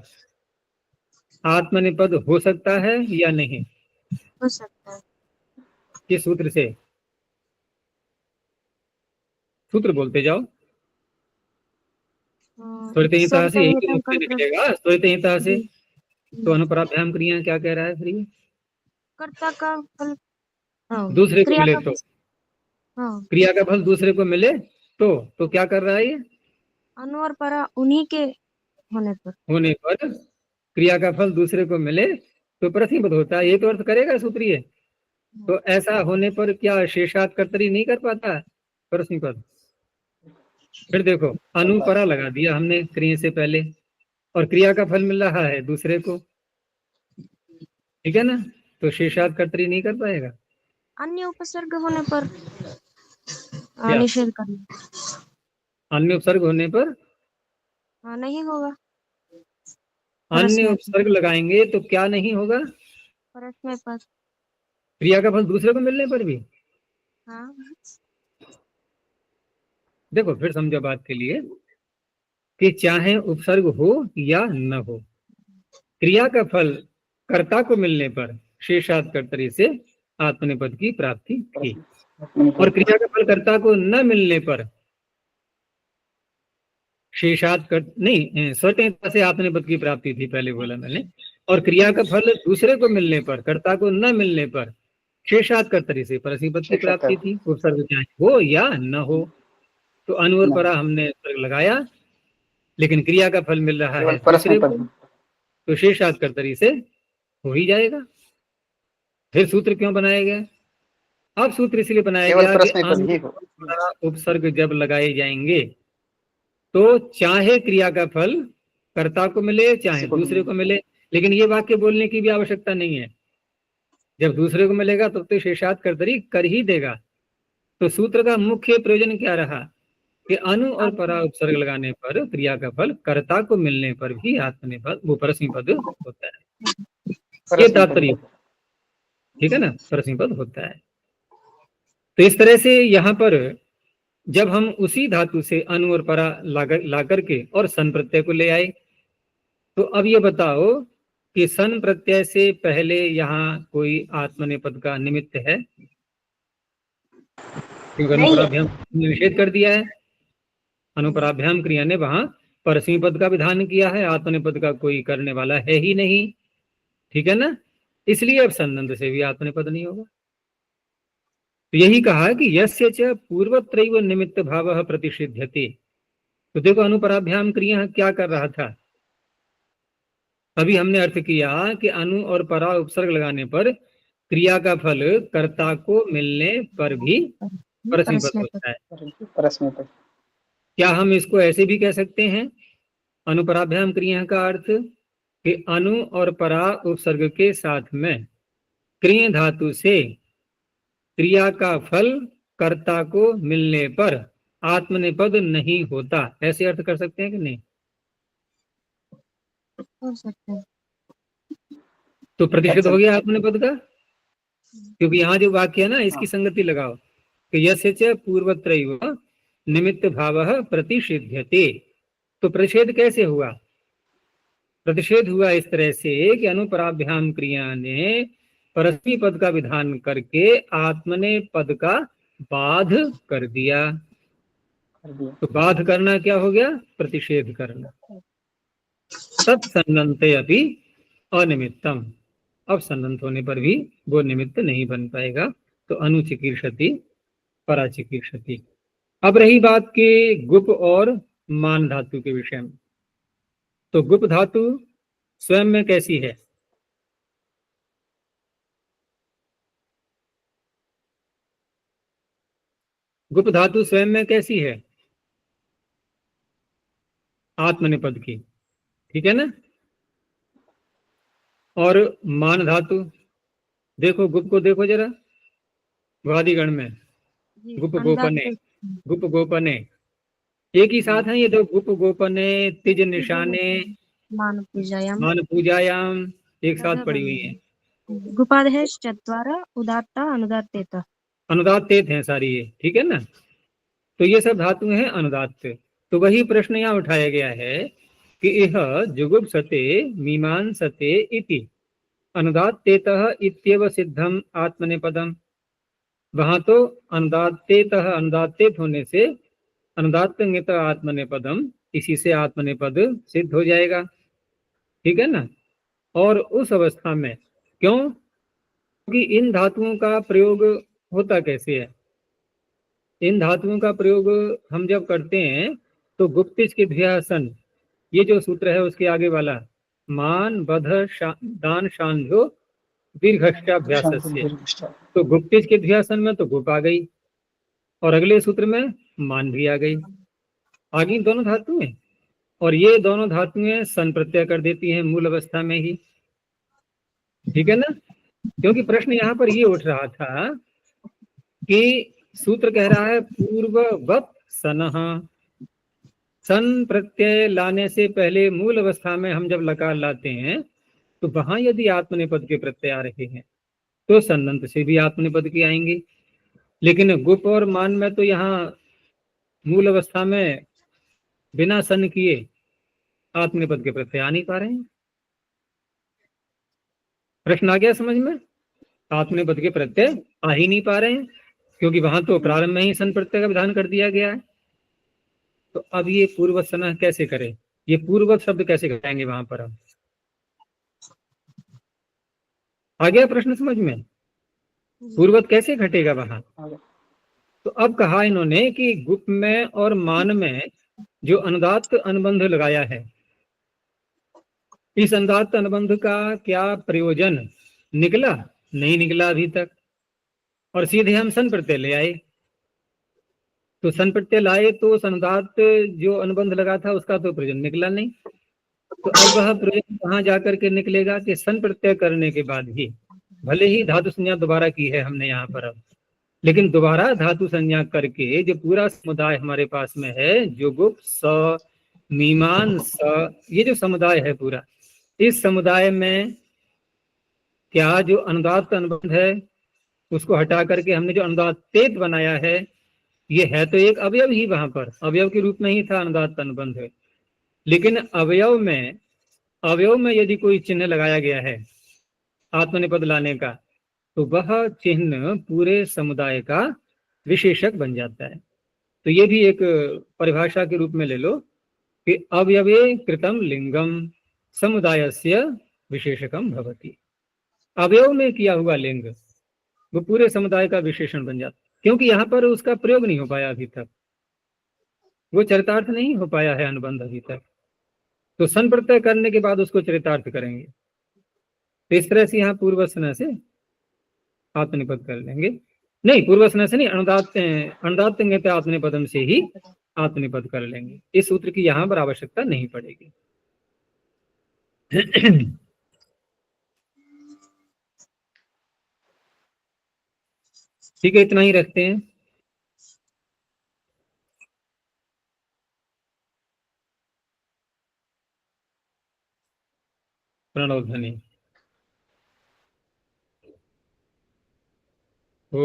आत्मनेपद हो सकता है या नहीं? हो सकता है। किस सूत्र से? सूत्र बोलते जाओ। स्वरतः से यही तो मुझसे निकलेगा, स्वरतः से। तो अनुपराभ्याम क्रिया क्या कह रहा है फिर ये? कर्ता का फल दूसरे को क्रिया मिले का तो, हाँ, क्रिया का फल दूसरे को मिले तो क्या कर रहा है ये? अनु और परा उन्हीं के होने पर क्रिया का फल दूसरे को मिले तो प्रतिपद होता है, ये तो अर्थ करेगा सूत्रीय। तो ऐसा होने पर क्या शेषात कर्तरी नहीं कर पाता प्रतिपद? फिर देखो, अनुपरा लगा दिया हमने क्रिया से पहले और क्रिया का फल मिल रहा है दूसरे को, ठीक है ना, तो शेषात कर्तरी नहीं कर पाएगा। अन्य उपसर्ग होने पर क्या? निषेध करना, अन्य उपसर्ग होने पर नहीं होगा। अन्य उपसर्ग लगाएंगे तो क्या नहीं होगा? परस्मै पद। क्रिया का फल दूसरे को मिलने पर भी। हाँ, देखो फिर समझो बात के लिए कि चाहे उपसर्ग हो या न हो, क्रिया का फल कर्ता को मिलने पर शेषात कर्तरी से आत्मनेपद की प्राप्ति थी, और क्रिया का फल कर्ता को न मिलने पर शेषात कर नहीं, स्वतंत्रता से आत्मनेपद की प्राप्ति थी, पहले बोला मैंने। और क्रिया का फल दूसरे को मिलने पर, कर्ता को न मिलने पर शेषात कर्तरी से परस्मैपद की प्राप्ति थी, उपसर्ग चाहे हो या न हो। तो अनु और परा हमने उपसर्ग लगाया, लेकिन क्रिया का फल मिल रहा है दूसरे को, तो शेषात कर्तरी से हो ही जाएगा। फिर सूत्र क्यों बनाया गया? अब सूत्र इसलिए बनाया गया कि अनु और परा उपसर्ग जब लगाए जाएंगे तो चाहे क्रिया का फल कर्ता को मिले चाहे दूसरे को मिले, लेकिन ये वाक्य बोलने की भी आवश्यकता नहीं है। जब दूसरे को मिलेगा तो शेषात कर्तरी कर ही देगा। तो सूत्र का मुख्य प्रयोजन क्या रहा कि अनु और परा उपसर्ग लगाने पर क्रिया का फल कर्ता को मिलने पर भी आत्मनेपद वो परस्मैपद होता है, ये तात्पर्य, ठीक है ना, परस्मैपद होता है। तो इस तरह से यहाँ पर जब हम उसी धातु से अनु और परा ला करके और सन प्रत्यय को ले आए, तो अब ये बताओ कि सन प्रत्यय से पहले यहाँ कोई आत्मनेपद का निमित्त है? क्योंकि अनुपराभ्याम ने निषेध कर दिया है, अनुपराभ्याम क्रिया ने वहां परस्मैपद का विधान किया है, आत्मनेपद का कोई करने वाला है ही नहीं, ठीक है ना, इसलिए अब संबंध से भी आत्मनेपद नहीं होगा। तो यही कहा कि यस्य च पूर्वत्रैव निमित्त भावः प्रतिषिध्यते। तो देखो अनुपराभ्याम क्रिया क्या कर रहा था, अभी हमने अर्थ किया कि अनु और परा उपसर्ग लगाने पर क्रिया का फल कर्ता को मिलने पर भी परस्मैपद होता है। क्या हम इसको ऐसे भी कह सकते हैं अनुपराभ्याम क्रिया का अर्थ कि अनु और परा उपसर्ग के साथ में क्रिय धातु से क्रिया का फल कर्ता को मिलने पर आत्मनेपद नहीं होता, ऐसे अर्थ कर सकते हैं कि नहीं? हो सकता है। तो प्रतिषेध हो गया आत्मनेपद का, क्योंकि यहाँ जो वाक्य है ना इसकी संगति लगाओ कि यस्य च पूर्वत्रैव निमित्त भावः प्रतिषिध्यते। तो प्रतिषेध कैसे हुआ? प्रतिषेध हुआ इस तरह से कि अनुपराभ्याम क्रिया ने परस्मै पद का विधान करके आत्मने पद का बाध कर दिया। तो बाध करना क्या हो गया? प्रतिषेध करना। तत्सन्नन्ते अपि अनिमित्तम, अब सन्नंत होने पर भी वो निमित्त नहीं बन पाएगा। तो अनुचिकीर्षति पराचिकीर्षति। अब रही बात के गुप और मान धातु के विषय में, तो गुप धातु स्वयं में कैसी है? गुप धातु स्वयं में कैसी है? आत्मनेपद की, ठीक है ना। और मान धातु, देखो गुप को देखो जरा, वादिगण में जी गुप गोपने, अनुदात्त गुप गोपने एक ही साथ है ये दो, गुप गोपने तिज निशाने मान पूजायाम मान पूजायाम एक साथ पड़ी हुई है। गुपादयश्चत्वारः उदात्ता अनुदात्तेत। अनुदात्तेत हैं सारी ये, ठीक है ना। तो ये सब धातु हैं अनुदात्त। तो वही प्रश्न यहाँ उठाया गया है कि यह जुगुप्सते मीमांसते इति अनुदात्तेतः इत्येव सिद्धम आत्मनेपदम। वहां तो अनुदात्तेतः अनुदात्तेत होने से अनुदात्तंगित आत्मनेपदम, इसी से आत्मनेपद सिद्ध हो जाएगा, ठीक है ना। और उस अवस्था में क्यों? क्योंकि इन धातुओं का प्रयोग होता कैसे है? इन धातुओं का प्रयोग हम जब करते हैं तो गुप्तिज के ध्यासन, ये जो सूत्र है उसके आगे वाला, मान बध दान शांधो दीर्घष्टाभ्यासस्य, तो गुप्तिज के ध्यासन में तो गुप आ गई और अगले सूत्र में मान भी आ गई, आगे दोनों धातुएं। और ये दोनों धातुएं सन प्रत्यय कर देती हैं मूल अवस्था में ही, ठीक है ना। क्योंकि प्रश्न यहाँ पर ये उठ रहा था कि सूत्र कह रहा है पूर्ववत सनः, सन प्रत्यय लाने से पहले मूल अवस्था में हम जब लकार लाते हैं तो वहां यदि आत्मनेपद के प्रत्यय आ रहे हैं तो सन्नंत से भी आत्मनेपद के आएंगे। लेकिन गुप और मान में तो यहाँ मूल अवस्था में बिना सन किए आत्मनेपद के प्रत्यय आ नहीं पा रहे हैं। प्रश्न आ गया समझ में? आत्मनेपद के प्रत्यय आ ही नहीं पा रहे हैं क्योंकि वहां तो प्रारंभ में ही सन प्रत्यय का विधान कर दिया गया है। तो अब ये पूर्ववत सनः कैसे करें? ये पूर्ववत शब्द कैसे घटाएंगे वहां पर? हम आ गया प्रश्न समझ में? पूर्ववत कैसे घटेगा वहां? तो अब कहा इन्होंने कि गुप में और मान में जो अनुदात्त अनुबंध लगाया है, इस अनुदात्त अनुबंध का क्या प्रयोजन निकला? नहीं निकला अभी तक, और सीधे हम सन प्रत्यय ले आए। तो सन प्रत्यय लाए तो अनुदात्त जो अनुबंध लगा था उसका तो प्रयोजन निकला नहीं। तो अब वह प्रयोजन कहाँ जाकर के निकलेगा कि सन प्रत्यय करने के बाद ही, भले ही धातु संज्ञा दोबारा की है हमने यहाँ पर अब, लेकिन दोबारा धातु संज्ञा करके जो पूरा समुदाय हमारे पास में है, जुगुप स मीमान स, ये जो समुदाय है पूरा, इस समुदाय में क्या जो अनुदात्त अनुबंध है उसको हटा करके हमने जो अनुदात्तेत बनाया है, ये है तो एक अवयव ही, वहां पर अवयव के रूप में ही था अनुदात्त अनुबंध है। लेकिन अवयव में यदि कोई चिन्ह लगाया गया है आत्मनेपद लाने का, तो वह चिन्ह पूरे समुदाय का विशेषक बन जाता है। तो ये भी एक परिभाषा के रूप में ले लो कि अवयवे कृतम लिंगम समुदायस्य विशेषकम भवति। अवयव में किया हुआ लिंग वो पूरे समुदाय का विशेषण बन जाता, क्योंकि यहाँ पर उसका प्रयोग नहीं हो पाया अभी तक, वो चरितार्थ नहीं हो पाया है अनुबंध अभी तक। तो सन प्रत्यय करने के बाद उसको चरितार्थ करेंगे। तो इस तरह से यहाँ पूर्वसना से आत्मनिपद कर लेंगे, नहीं पूर्वसना से नहीं, अनुदात्त आत्मनिपदम से ही आत्मनिपद कर लेंगे। इस सूत्र की यहाँ पर आवश्यकता नहीं पड़ेगी। ठीक है, इतना ही रखते हैं। प्रणव ध्वनि। ओ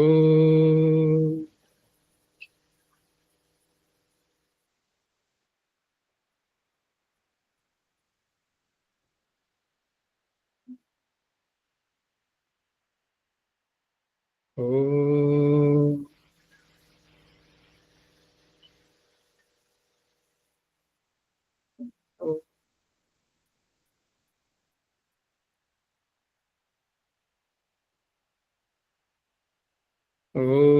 ओ ओ